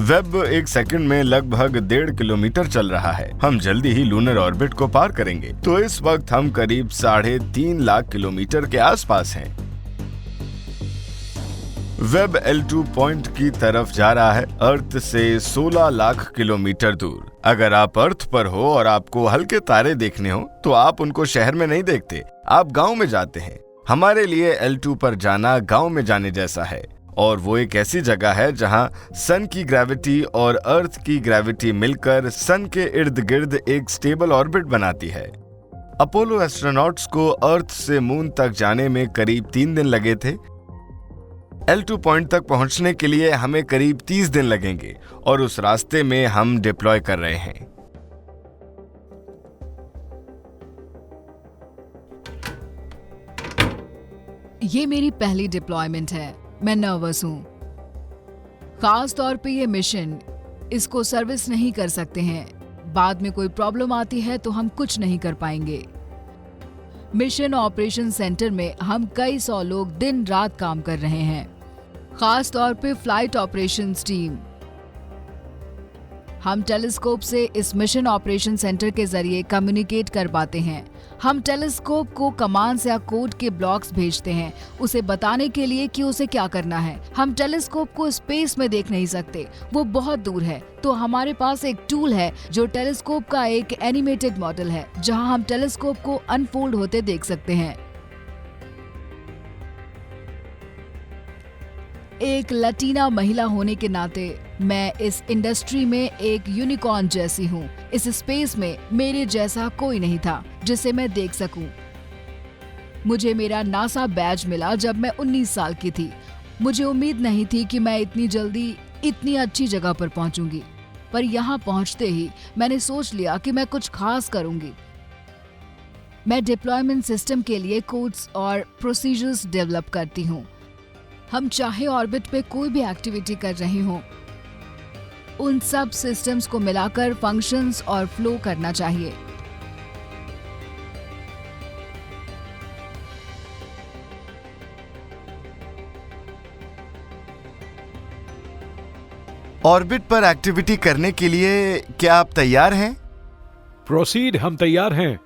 D: वेब एक सेकंड में लगभग 1.5 किलोमीटर चल रहा है। हम जल्दी ही लूनर ऑर्बिट को पार करेंगे, तो इस वक्त हम करीब 3.5 लाख किलोमीटर के आसपास हैं। वेब L2 पॉइंट की तरफ जा रहा है, अर्थ से 16 लाख किलोमीटर दूर। अगर आप अर्थ पर हो और आपको हल्के तारे देखने हो तो आप उनको शहर में नहीं देखते, आप गांव में जाते हैं। हमारे लिए L2 पर जाना गांव में जाने जैसा है, और वो एक ऐसी जगह है जहां सन की ग्रेविटी और अर्थ की ग्रेविटी मिलकर सन के इर्द गिर्द एक स्टेबल ऑर्बिट बनाती है। अपोलो एस्ट्रोनॉट्स को अर्थ से मून तक जाने में करीब 3 दिन लगे थे। L2 पॉइंट तक पहुंचने के लिए हमें करीब 30 दिन लगेंगे और उस रास्ते में हम डिप्लॉय कर रहे हैं।
A: ये मेरी पहली डिप्लॉयमेंट है। मैं नर्वस हूँ, खास तौर पे ये मिशन, इसको सर्विस नहीं कर सकते हैं। बाद में कोई प्रॉब्लम आती है तो हम कुछ नहीं कर पाएंगे। मिशन ऑपरेशन सेंटर में हम कई 100 लोग दिन रात काम कर रहे हैं, खास तौर पे फ्लाइट ऑपरेशंस टीम। हम टेलीस्कोप से इस मिशन ऑपरेशन सेंटर के जरिए कम्युनिकेट कर पाते हैं। हम टेलीस्कोप को कमांड्स या कोड के ब्लॉक्स भेजते हैं उसे बताने के लिए कि उसे क्या करना है। हम टेलीस्कोप को स्पेस में देख नहीं सकते, वो बहुत दूर है, तो हमारे पास एक टूल है जो टेलीस्कोप का एक एनिमेटेड मॉडल है, जहां हम टेलीस्कोप को अनफोल्ड होते देख सकते हैं। एक लटीना महिला होने के नाते मैं इस इंडस्ट्री में एक यूनिकॉर्न जैसी हूँ। इस स्पेस में मेरे जैसा कोई नहीं था जिसे मैं देख सकूं। मुझे मेरा नासा बैज मिला जब मैं 19 साल की थी। मुझे उम्मीद नहीं थी कि मैं इतनी जल्दी इतनी अच्छी जगह पर पहुंचूंगी, पर यहाँ पहुंचते ही मैंने सोच लिया कि मैं कुछ खास करूंगी। मैं डिप्लॉयमेंट सिस्टम के लिए कोड्स और प्रोसीजर्स डेवलप करती हूँ। हम चाहे ऑर्बिट पे कोई भी एक्टिविटी कर रहे हों, उन सब सिस्टम्स को मिलाकर फंक्शंस और फ्लो करना चाहिए।
D: ऑर्बिट पर एक्टिविटी करने के लिए क्या आप तैयार हैं?
F: प्रोसीड, हम तैयार हैं।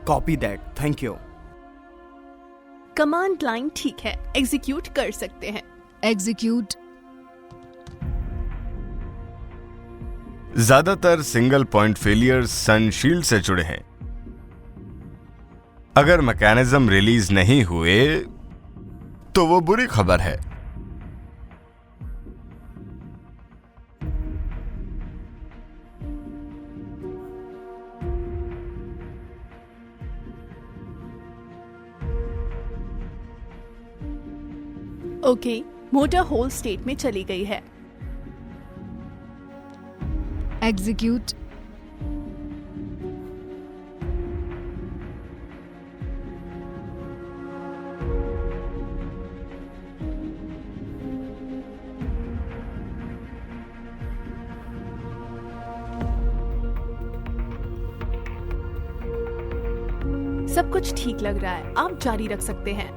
C: Copy that, thank you.
K: Command line ठीक है, एग्जीक्यूट कर सकते हैं।
A: एग्जीक्यूट।
D: ज्यादातर सिंगल पॉइंट फेलियर्स सनशील्ड से जुड़े हैं। अगर मैकेनिज्म रिलीज नहीं हुए तो वो बुरी खबर है।
K: ओके, मोटर होल स्टेट में चली गई है।
A: एग्जीक्यूट।
K: सब कुछ ठीक लग रहा है, आप जारी रख सकते हैं।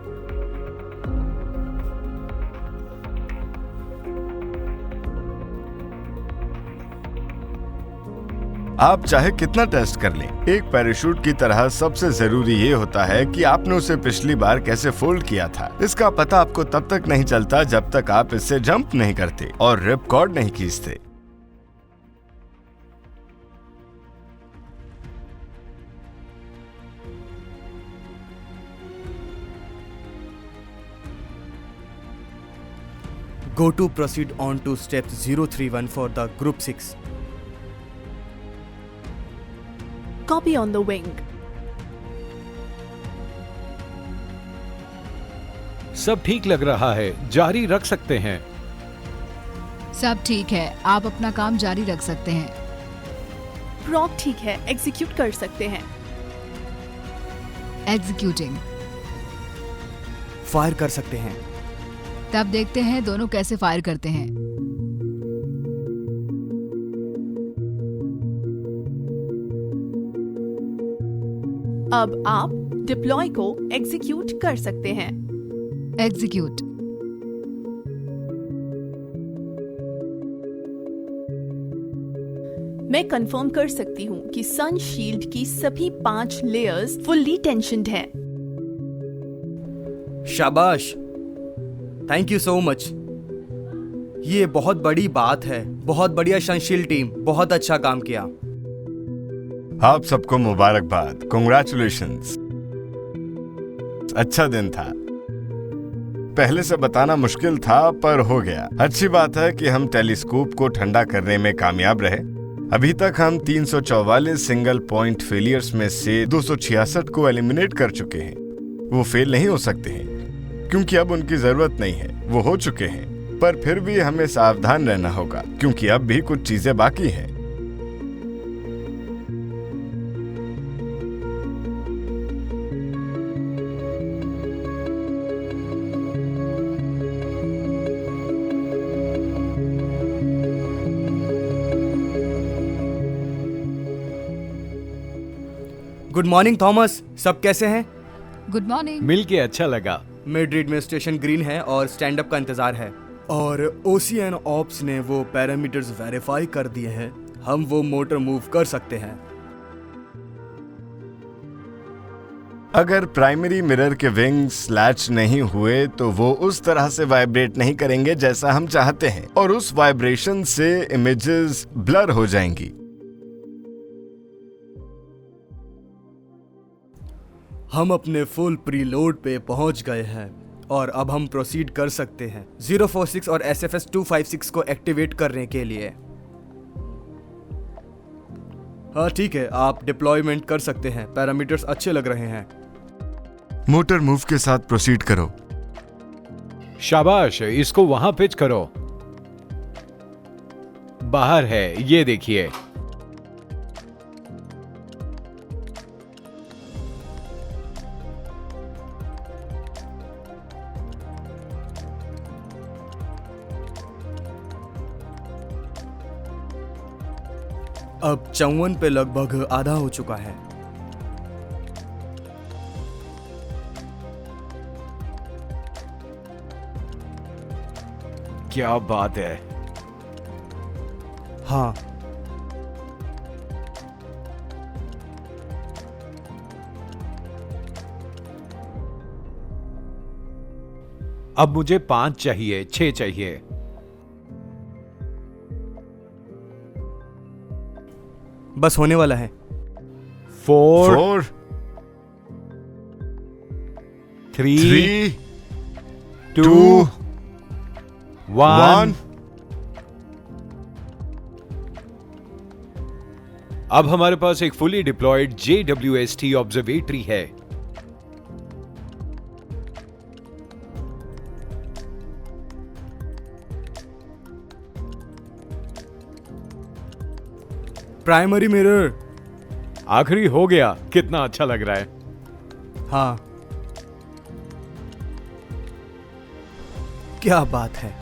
D: आप चाहे कितना टेस्ट कर लें, एक पैराशूट की तरह सबसे जरूरी ये होता है कि आपने उसे पिछली बार कैसे फोल्ड किया था। इसका पता आपको तब तक नहीं चलता जब तक आप इससे जंप नहीं करते और रिप कॉर्ड नहीं खींचते।
C: Go to proceed on to step 031 for the group 6.
K: Copy on the wing.
B: सब ठीक लग रहा है, जारी रख सकते हैं।
A: सब ठीक है, आप अपना काम जारी रख सकते हैं।
K: प्रॉप ठीक है, एग्जीक्यूट कर सकते हैं।
A: एग्जीक्यूटिंग।
C: फायर कर सकते हैं।
A: तब देखते हैं दोनों कैसे फायर करते हैं।
K: अब आप डिप्लॉय को एग्जीक्यूट कर सकते हैं।
A: एग्जीक्यूट।
K: मैं कंफर्म कर सकती हूँ कि सन शील्ड की सभी 5 लेयर्स फुल्ली टेंशन्ड हैं।
C: शाबाश, थैंक यू सो मच। ये बहुत बड़ी बात है। बहुत बढ़िया सनशील्ड टीम, बहुत अच्छा काम किया।
D: आप सबको मुबारकबाद, कांग्रेचुलेशंस। अच्छा दिन था। पहले से बताना मुश्किल था पर हो गया। अच्छी बात है कि हम टेलीस्कोप को ठंडा करने में कामयाब रहे। अभी तक हम 344 सिंगल पॉइंट फेलियर्स में से 266 को एलिमिनेट कर चुके हैं। वो फेल नहीं हो सकते हैं क्योंकि अब उनकी जरूरत नहीं है, वो हो चुके हैं। पर फिर भी हमें सावधान रहना होगा क्योंकि अब भी कुछ चीजें बाकी हैं।
C: गुड मॉर्निंग थॉमस, सब कैसे हैं?
A: Good morning.
B: मिलके अच्छा लगा।
C: मिडरीड में स्टेशन ग्रीन है और स्टैंड अप का इंतजार है और ओशियन ऑप्स ने वो पैरामीटर्स वेरीफाई कर दिए हैं। हम वो मोटर मूव कर सकते हैं।
D: अगर प्राइमरी मिरर के विंग्स लैच नहीं हुए तो वो उस तरह से वाइब्रेट नहीं करेंगे जैसा हम चाहते हैं और उस वाइब्रेशन से इमेजेस ब्लर हो जाएंगी।
C: हम अपने फुल प्रीलोड पे पहुंच गए हैं और अब हम प्रोसीड कर सकते हैं 046 और SFS 256 को एक्टिवेट करने के लिए। हाँ ठीक है, आप डिप्लॉयमेंट कर सकते हैं। पैरामीटर्स अच्छे लग रहे हैं।
D: मोटर मूव के साथ प्रोसीड करो।
B: शाबाश, इसको वहां पिच करो। बाहर है, ये देखिए।
C: अब 54 पे लगभग आधा हो चुका है।
B: क्या बात है।
C: हाँ,
B: अब मुझे 5 चाहिए, 6 चाहिए।
C: बस होने वाला है।
B: 4 3 2 1। अब हमारे पास एक फुली डिप्लॉयड JWST ऑब्जर्वेटरी है।
C: प्राइमरी मिरर
B: आखिरी हो गया। कितना अच्छा लग रहा है।
C: हाँ, क्या बात है।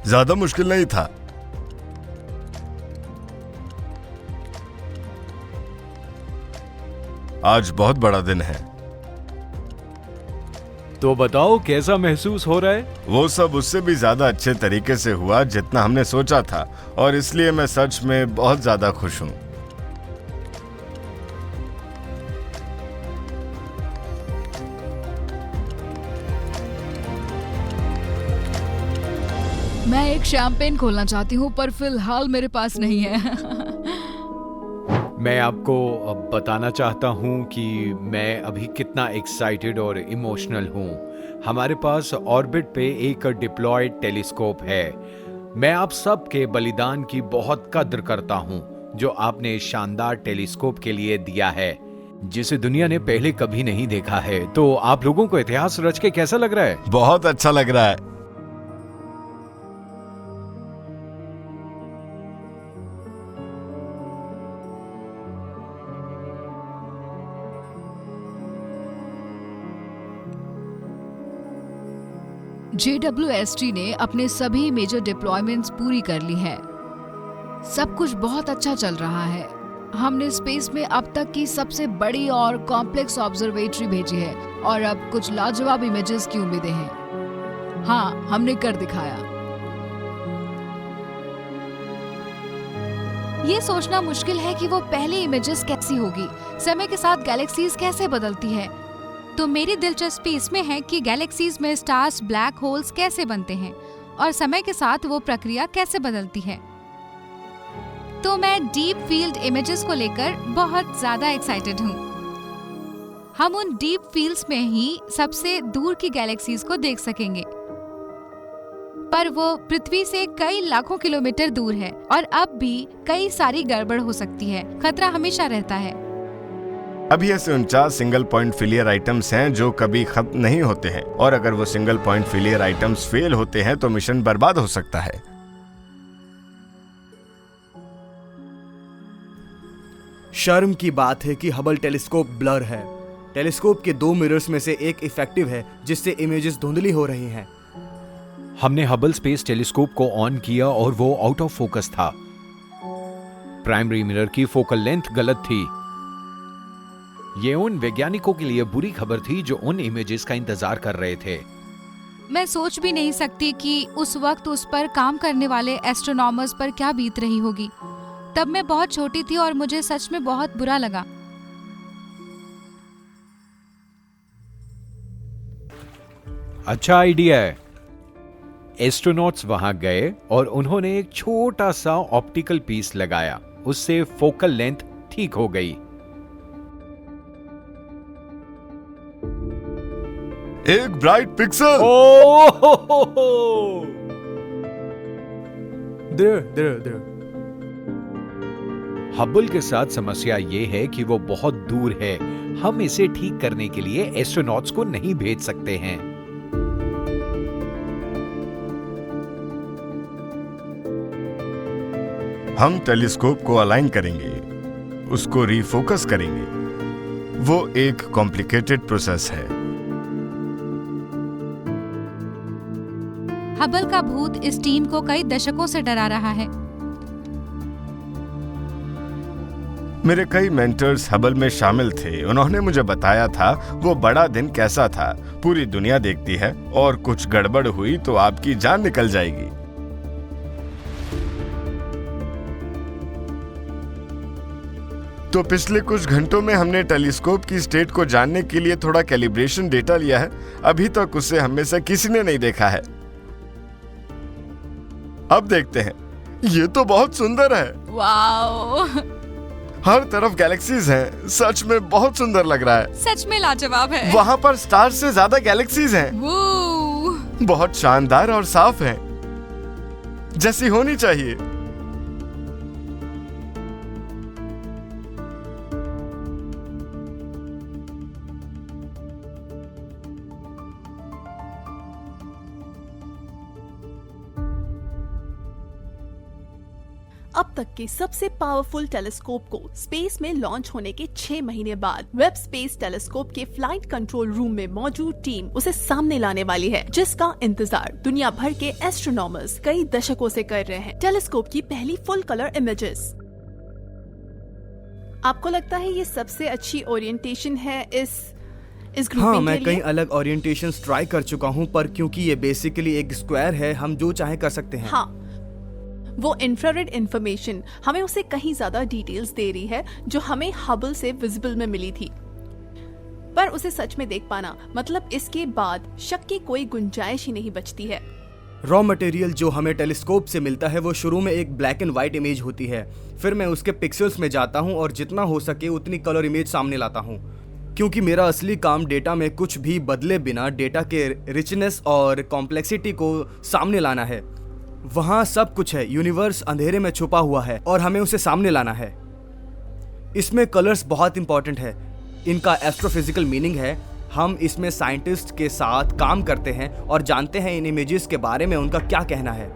D: ज्यादा मुश्किल नहीं था। आज बहुत बड़ा दिन है।
B: तो बताओ कैसा महसूस हो रहा है?
D: वो सब उससे भी ज्यादा अच्छे तरीके से हुआ जितना हमने सोचा था और इसलिए मैं सच में बहुत ज्यादा खुश हूं।
A: मैं एक शैंपेन खोलना चाहती हूँ पर फिलहाल मेरे पास नहीं है।
B: मैं आपको बताना चाहता हूँ कि मैं अभी कितना एक्साइटेड और इमोशनल हूँ। हमारे पास ऑर्बिट पे एक डिप्लॉयड टेलीस्कोप है। मैं आप सब के बलिदान की बहुत कद्र करता हूँ जो आपने इस शानदार टेलीस्कोप के लिए दिया है, जिसे दुनिया ने पहले कभी नहीं देखा है। तो आप लोगों को इतिहास रच के कैसा लग रहा है?
D: बहुत अच्छा लग रहा है।
A: JWST ने अपने सभी मेजर डिप्लॉयमेंट्स पूरी कर ली है। सब कुछ बहुत अच्छा चल रहा है। हमने स्पेस में अब तक की सबसे बड़ी और कॉम्प्लेक्स ऑब्जर्वेटरी भेजी है और अब कुछ लाजवाब इमेजेस की उम्मीदें हैं। हाँ, हमने कर दिखाया। ये सोचना मुश्किल है कि वो पहली इमेजेस कैसी होगी, समय के साथ गैलेक्सीज कैसे बदलती है। तो मेरी दिलचस्पी इसमें है कि गैलेक्सीज में स्टार्स, ब्लैक होल्स कैसे बनते हैं और समय के साथ वो प्रक्रिया कैसे बदलती है। तो मैं डीप फील्ड इमेजेस को लेकर बहुत ज्यादा एक्साइटेड हूँ। हम उन डीप फील्ड्स में ही सबसे दूर की गैलेक्सीज को देख सकेंगे, पर वो पृथ्वी से कई लाखों किलोमीटर दूर है और अब भी कई सारी गड़बड़ हो सकती है। खतरा हमेशा रहता है।
D: अभी ऐसे 49 सिंगल पॉइंट फेलियर आइटम्स हैं जो कभी खत्म नहीं होते हैं, और अगर वो single point failure items fail होते हैं तो मिशन बर्बाद हो सकता है।
C: शर्म की बात है कि हबल टेलीस्कोप ब्लर है। टेलीस्कोप के 2 मिरर्स में से एक इफेक्टिव है, जिससे इमेजेस धुंधली हो रही हैं।
B: हमने हबल स्पेस टेलीस्कोप को ऑन किया और वो आउट ऑफ फोकस था। प्राइमरी मिरर की फोकल लेंथ गलत थी। ये उन वैज्ञानिकों के लिए बुरी खबर थी जो उन इमेजेस का इंतजार कर रहे थे।
A: मैं सोच भी नहीं सकती कि उस वक्त उस पर काम करने वाले एस्ट्रोनॉमर्स पर क्या बीत रही होगी। तब मैं बहुत छोटी थी और मुझे सच में बहुत बुरा लगा।
B: अच्छा आइडिया है। एस्ट्रोनॉट्स वहां गए और उन्होंने एक छोटा सा ऑप्टिकल पीस लगाया। उससे फोकल लेंथ ठीक हो गई।
D: एक ब्राइट पिक्सल।
C: देयर।
B: हबल के साथ समस्या ये है कि वो बहुत दूर है। हम इसे ठीक करने के लिए एस्ट्रोनॉट्स को नहीं भेज सकते हैं।
D: हम टेलीस्कोप को अलाइन करेंगे, उसको रीफोकस करेंगे। वो एक कॉम्प्लिकेटेड प्रोसेस है।
A: हबल का भूत इस टीम को कई दशकों से डरा रहा है।
D: मेरे कई मेंटर्स हबल में शामिल थे। उन्होंने मुझे बताया था वो बड़ा दिन कैसा था। पूरी दुनिया देखती है और कुछ गड़बड़ हुई तो आपकी जान निकल जाएगी। तो पिछले कुछ घंटों में हमने टेलीस्कोप की स्टेट को जानने के लिए थोड़ा कैलिब्रेशन डेटा लिया है। अभी तक उसे हम में से किसी ने नहीं देखा है। अब देखते हैं। ये तो बहुत सुंदर है।
A: वाओ!
D: हर तरफ गैलेक्सीज हैं। सच में बहुत सुंदर लग रहा है।
A: सच में लाजवाब है।
D: वहाँ पर स्टार्स से ज्यादा गैलेक्सीज हैं। बहुत शानदार और साफ हैं, जैसी होनी चाहिए।
K: अब तक के सबसे पावरफुल टेलीस्कोप को स्पेस में लॉन्च होने के 6 महीने बाद वेब स्पेस टेलीस्कोप के फ्लाइट कंट्रोल रूम में मौजूद टीम उसे सामने लाने वाली है, जिसका इंतजार दुनिया भर के एस्ट्रोनॉमर्स कई दशकों से कर रहे हैं। टेलीस्कोप की पहली फुल कलर इमेजेस। आपको लगता है ये सबसे अच्छी ओरिएंटेशन है इस ग्रुपिंग
C: हाँ,
K: के
C: मैं
K: लिए?
C: कई अलग ओरिएंटेशंस ट्राई कर चुका हूँ, पर क्योंकि ये बेसिकली एक स्क्वायर है, हम जो चाहे कर सकते हैं।
K: हाँ, वो इंफ्रारेड इंफॉर्मेशन हमें उसे कहीं ज्यादा डिटेल्स दे रही है जो हमें हबल से विजिबल में मिली थी, पर उसे सच में देख पाना, मतलब इसके बाद शक की कोई गुंजाइश ही नहीं बचती है।
C: रॉ मटेरियल जो हमें टेलीस्कोप से मिलता है वो शुरू में एक ब्लैक एंड वाइट इमेज होती है। फिर मैं उसके पिक्सेल्स में जाता हूँ और जितना हो सके उतनी कलर इमेज सामने लाता हूँ, क्योंकि मेरा असली काम डेटा में कुछ भी बदले बिना डेटा के रिचनेस और कॉम्प्लेक्सिटी को सामने लाना है। वहाँ सब कुछ है, यूनिवर्स अंधेरे में छुपा हुआ है और हमें उसे सामने लाना है। इसमें कलर्स बहुत इंपॉर्टेंट है, इनका एस्ट्रोफिजिकल मीनिंग है। हम इसमें साइंटिस्ट के साथ काम करते हैं और जानते हैं इन इमेजेस के बारे में उनका क्या कहना है।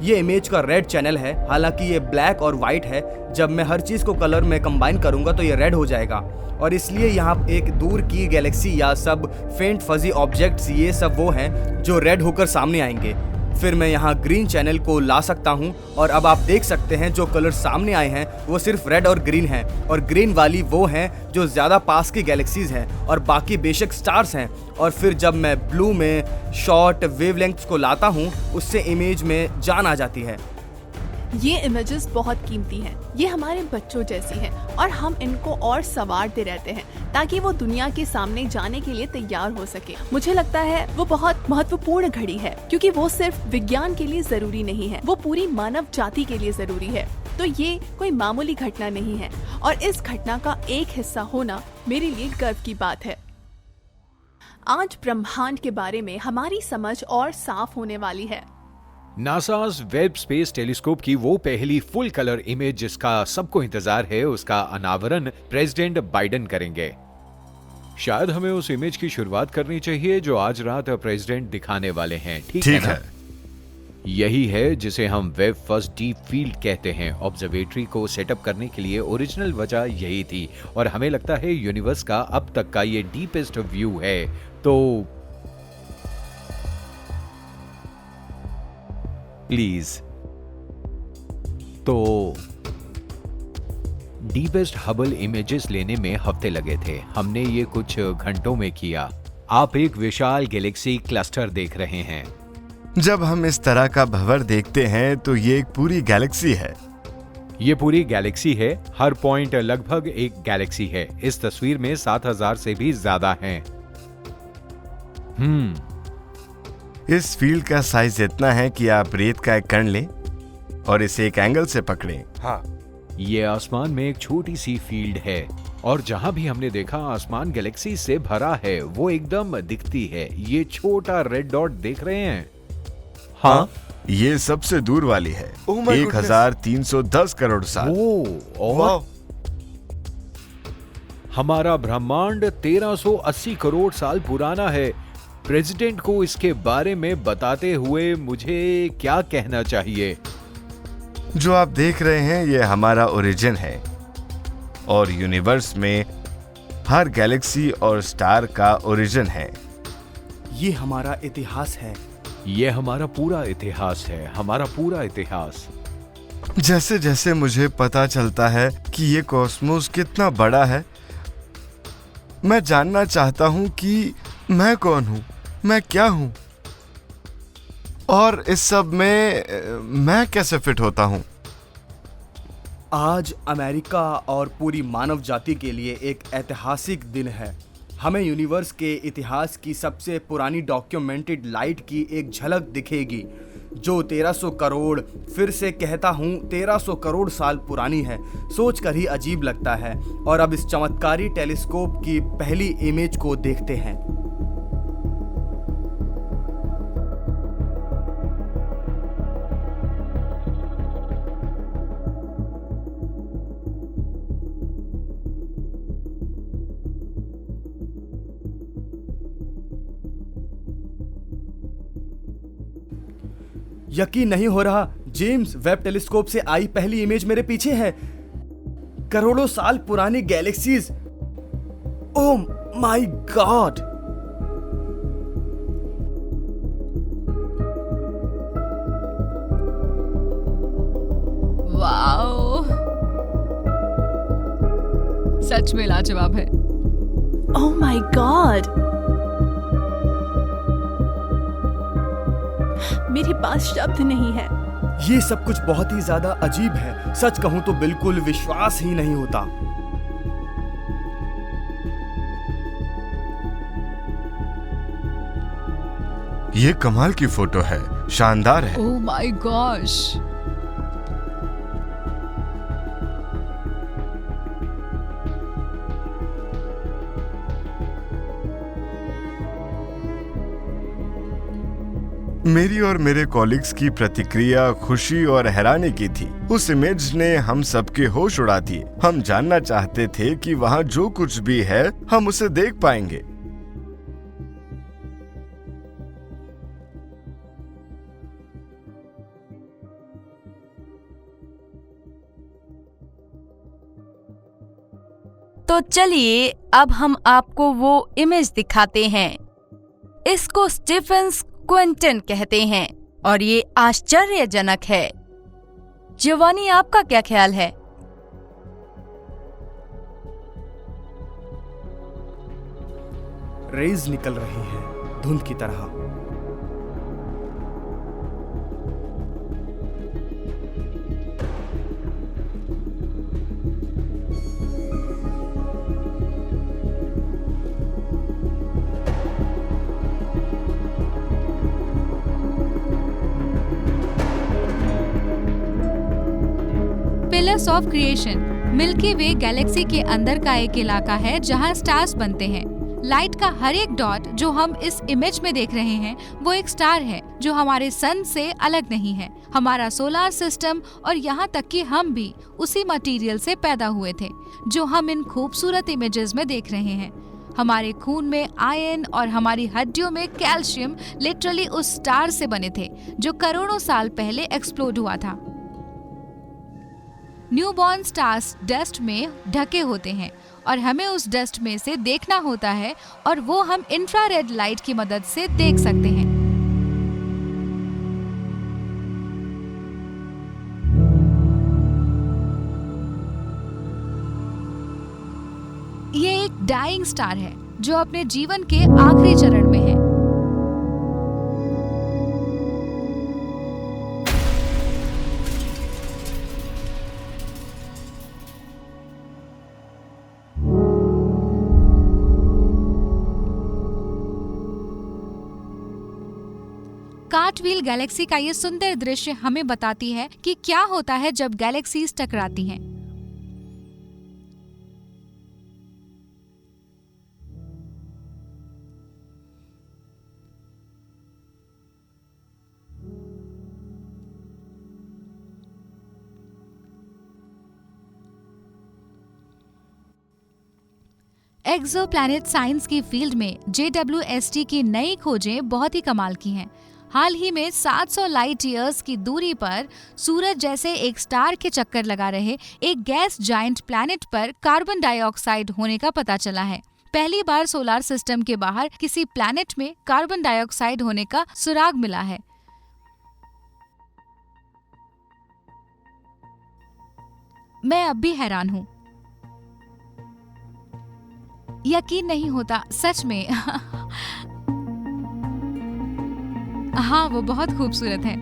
C: ये इमेज का रेड चैनल है, हालांकि ये ब्लैक और वाइट है। जब मैं हर चीज़ को कलर में कंबाइन करूंगा तो ये रेड हो जाएगा, और इसलिए यहाँ एक दूर की गैलेक्सी या सब फेंट फजी ऑब्जेक्ट्स, ये सब वो हैं जो रेड होकर सामने आएंगे। फिर मैं यहाँ ग्रीन चैनल को ला सकता हूँ और अब आप देख सकते हैं जो कलर सामने आए हैं वो सिर्फ रेड और ग्रीन हैं, और ग्रीन वाली वो हैं जो ज़्यादा पास की गैलेक्सीज हैं और बाकी बेशक स्टार्स हैं। और फिर जब मैं ब्लू में शॉर्ट वेवलेंथ्स को लाता हूँ उससे इमेज में जान आ जाती है।
K: ये इमेजेस बहुत कीमती हैं। ये हमारे बच्चों जैसी हैं और हम इनको और संवारते रहते हैं ताकि वो दुनिया के सामने जाने के लिए तैयार हो सके। मुझे लगता है वो बहुत महत्वपूर्ण घड़ी है, क्योंकि वो सिर्फ विज्ञान के लिए जरूरी नहीं है, वो पूरी मानव जाति के लिए जरूरी है। तो ये कोई मामूली घटना नहीं है और इस घटना का एक हिस्सा होना मेरे लिए गर्व की बात है। आज ब्रह्मांड के बारे में हमारी समझ और साफ होने वाली है।
B: नासा's वेब स्पेस टेलीस्कोप की वो पहली फुल कलर इमेज जिसका सबको इंतजार है, उसका अनावरण प्रेसिडेंट बाइडेन करेंगे। शायद हमें उस इमेज की शुरुआत करनी चाहिए जो आज रात प्रेसिडेंट दिखाने वाले हैं। ठीक है। यही है जिसे हम वेब फर्स्ट डीप फील्ड कहते हैं। ऑब्जर्वेटरी को सेटअप करने के लिए ओरिजिनल वजह यही थी, और हमें लगता है यूनिवर्स का अब तक का ये डीपेस्ट व्यू है। तो प्लीज, तो डीपेस्ट हबल इमेजेस लेने में हफ्ते लगे थे, हमने ये कुछ घंटों में किया। आप एक विशाल गैलेक्सी क्लस्टर देख रहे हैं।
D: जब हम इस तरह का भंवर देखते हैं तो ये एक पूरी गैलेक्सी है।
B: ये पूरी गैलेक्सी है, हर पॉइंट लगभग एक गैलेक्सी है। इस तस्वीर में 7000 से भी ज्यादा हैं।
D: इस फील्ड का साइज इतना है कि आप रेत का एक कण लें और इसे एक एंगल से पकड़ें।
B: हाँ, ये आसमान में एक छोटी सी फील्ड है, और जहां भी हमने देखा आसमान गैलेक्सी से भरा है, वो एकदम दिखती है। ये छोटा रेड डॉट देख रहे हैं?
D: हाँ, ये सबसे दूर वाली है। 1310 करोड़ साल।
B: और हमारा ब्रह्मांड 1380 करोड़ साल पुराना है। प्रेसिडेंट को इसके बारे में बताते हुए मुझे क्या कहना चाहिए?
D: जो आप देख रहे हैं ये हमारा ओरिजिन है, और यूनिवर्स में हर गैलेक्सी और स्टार का ओरिजिन है।
C: ये हमारा इतिहास है।
B: ये हमारा पूरा इतिहास है, हमारा पूरा इतिहास।
D: जैसे जैसे मुझे पता चलता है कि ये कॉस्मोस कितना बड़ा है, मैं जानना चाहता हूं कि मैं कौन हूं, मैं क्या हूं, और इस सब में मैं कैसे फिट होता हूं।
C: आज अमेरिका और पूरी मानव जाति के लिए एक ऐतिहासिक दिन है। हमें यूनिवर्स के इतिहास की सबसे पुरानी डॉक्यूमेंटेड लाइट की एक झलक दिखेगी, जो 1300 करोड़, फिर से कहता हूँ 1300 करोड़ साल पुरानी है। सोचकर ही अजीब लगता है। और अब इस चमत्कारी टेलीस्कोप की पहली इमेज को देखते हैं। यकीन नहीं हो रहा, जेम्स वेब टेलीस्कोप से आई पहली इमेज मेरे पीछे है। करोड़ों साल पुरानी galaxies. Oh my God!
A: Wow, सच में लाजवाब है।
K: Oh my God! मेरे पास शब्द नहीं है।
C: ये सब कुछ बहुत ही ज्यादा अजीब है। सच कहूं तो बिल्कुल विश्वास ही नहीं होता।
D: ये कमाल की फोटो है। शानदार है।
A: Oh my gosh.
D: मेरी और मेरे कॉलिग्स की प्रतिक्रिया खुशी और हैरानी की थी। उस इमेज ने हम सबके होश उड़ा दिए। हम जानना चाहते थे कि वहाँ जो कुछ भी है हम उसे देख पाएंगे।
E: तो चलिए अब हम आपको वो इमेज दिखाते हैं। इसको स्टीफन क्विंटन कहते हैं और ये आश्चर्यजनक है। जियोवानी, आपका क्या ख्याल है?
C: रेज निकल रही है धुंध की तरह।
A: Pillars of creation milky way Galaxy के अंदर का एक इलाका है जहां स्टार्स बनते हैं। लाइट का हर एक डॉट जो हम इस इमेज में देख रहे हैं वो एक स्टार है जो हमारे सन से अलग नहीं है। हमारा सोलार सिस्टम और यहाँ तक कि हम भी उसी मटेरियल से पैदा हुए थे जो हम इन खूबसूरत इमेजेस में देख रहे हैं। हमारे खून में आयरन और हमारी हड्डियों में कैल्शियम लिटरली उस स्टार से बने थे जो करोड़ों साल पहले एक्सप्लोड हुआ था। न्यूबॉर्न स्टार्स डस्ट में ढके होते हैं और हमें उस डस्ट में से देखना होता है और वो हम इंफ्रारेड लाइट की मदद से देख सकते हैं। ये एक डाइंग स्टार है जो अपने जीवन के आखिरी चरण में है। कार्टव्हील गैलेक्सी का ये सुंदर दृश्य हमें बताती है कि क्या होता है जब गैलेक्सीज टकराती हैं। एक्सोप्लैनेट साइंस की फील्ड में JWST की नई खोजें बहुत ही कमाल की हैं। हाल ही में 700 लाइट ईयर्स की दूरी पर सूरज जैसे एक स्टार के चक्कर लगा रहे एक गैस जायंट प्लैनेट पर कार्बन डाइऑक्साइड होने का पता चला है। पहली बार सोलार सिस्टम के बाहर किसी प्लैनेट में कार्बन डाइऑक्साइड होने का सुराग मिला है। मैं अब भी हैरान हूँ, यकीन नहीं होता सच में। हाँ, वो बहुत खूबसूरत है।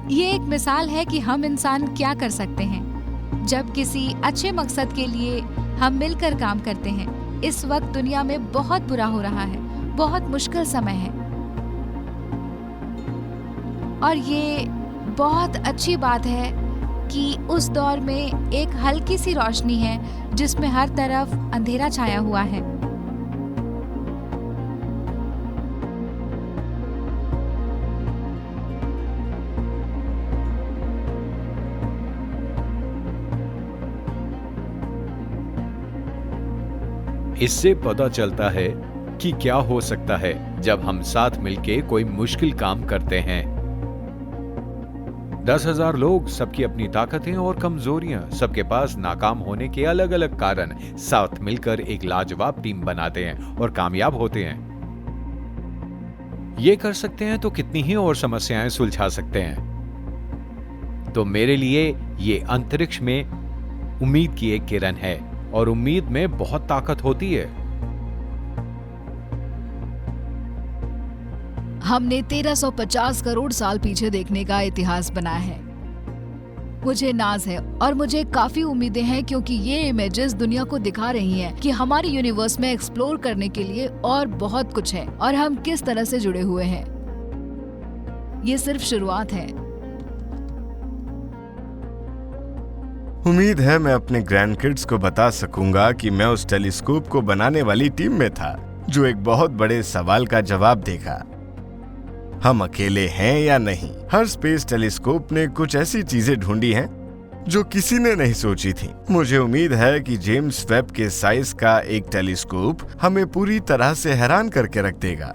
A: ये एक मिसाल है कि हम इंसान क्या कर सकते हैं जब किसी अच्छे मकसद के लिए हम मिलकर काम करते हैं। इस वक्त दुनिया में बहुत बुरा हो रहा है, बहुत मुश्किल समय है और ये बहुत अच्छी बात है कि उस दौर में एक हल्की सी रोशनी है जिसमें हर तरफ अंधेरा छाया हुआ है।
B: इससे पता चलता है कि क्या हो सकता है जब हम साथ मिलके कोई मुश्किल काम करते हैं। 10,000 लोग, सबकी अपनी ताकतें और कमजोरियां, सबके पास नाकाम होने के अलग अलग कारण, साथ मिलकर एक लाजवाब टीम बनाते हैं और कामयाब होते हैं। ये कर सकते हैं तो कितनी ही और समस्याएं सुलझा सकते हैं। तो मेरे लिए ये अंतरिक्ष में उम्मीद की एक किरण है और उम्मीद में बहुत ताकत होती है।
A: हमने 1350 करोड़ साल पीछे देखने का इतिहास बनाया है। मुझे नाज है और मुझे काफी उम्मीदें हैं क्योंकि ये इमेजेस दुनिया को दिखा रही हैं कि हमारे यूनिवर्स में एक्सप्लोर करने के लिए और बहुत कुछ है और हम किस तरह से जुड़े हुए हैं। ये सिर्फ शुरुआत है।
D: उम्मीद है मैं अपने ग्रैंड किड्स को बता सकूंगा कि मैं उस टेलीस्कोप को बनाने वाली टीम में था जो एक बहुत बड़े सवाल का जवाब देगा, हम अकेले हैं या नहीं। हर स्पेस टेलीस्कोप ने कुछ ऐसी चीजें ढूंढी हैं जो किसी ने नहीं सोची थी। मुझे उम्मीद है कि जेम्स वेब के साइज का एक टेलीस्कोप हमें पूरी तरह से हैरान करके रख देगा।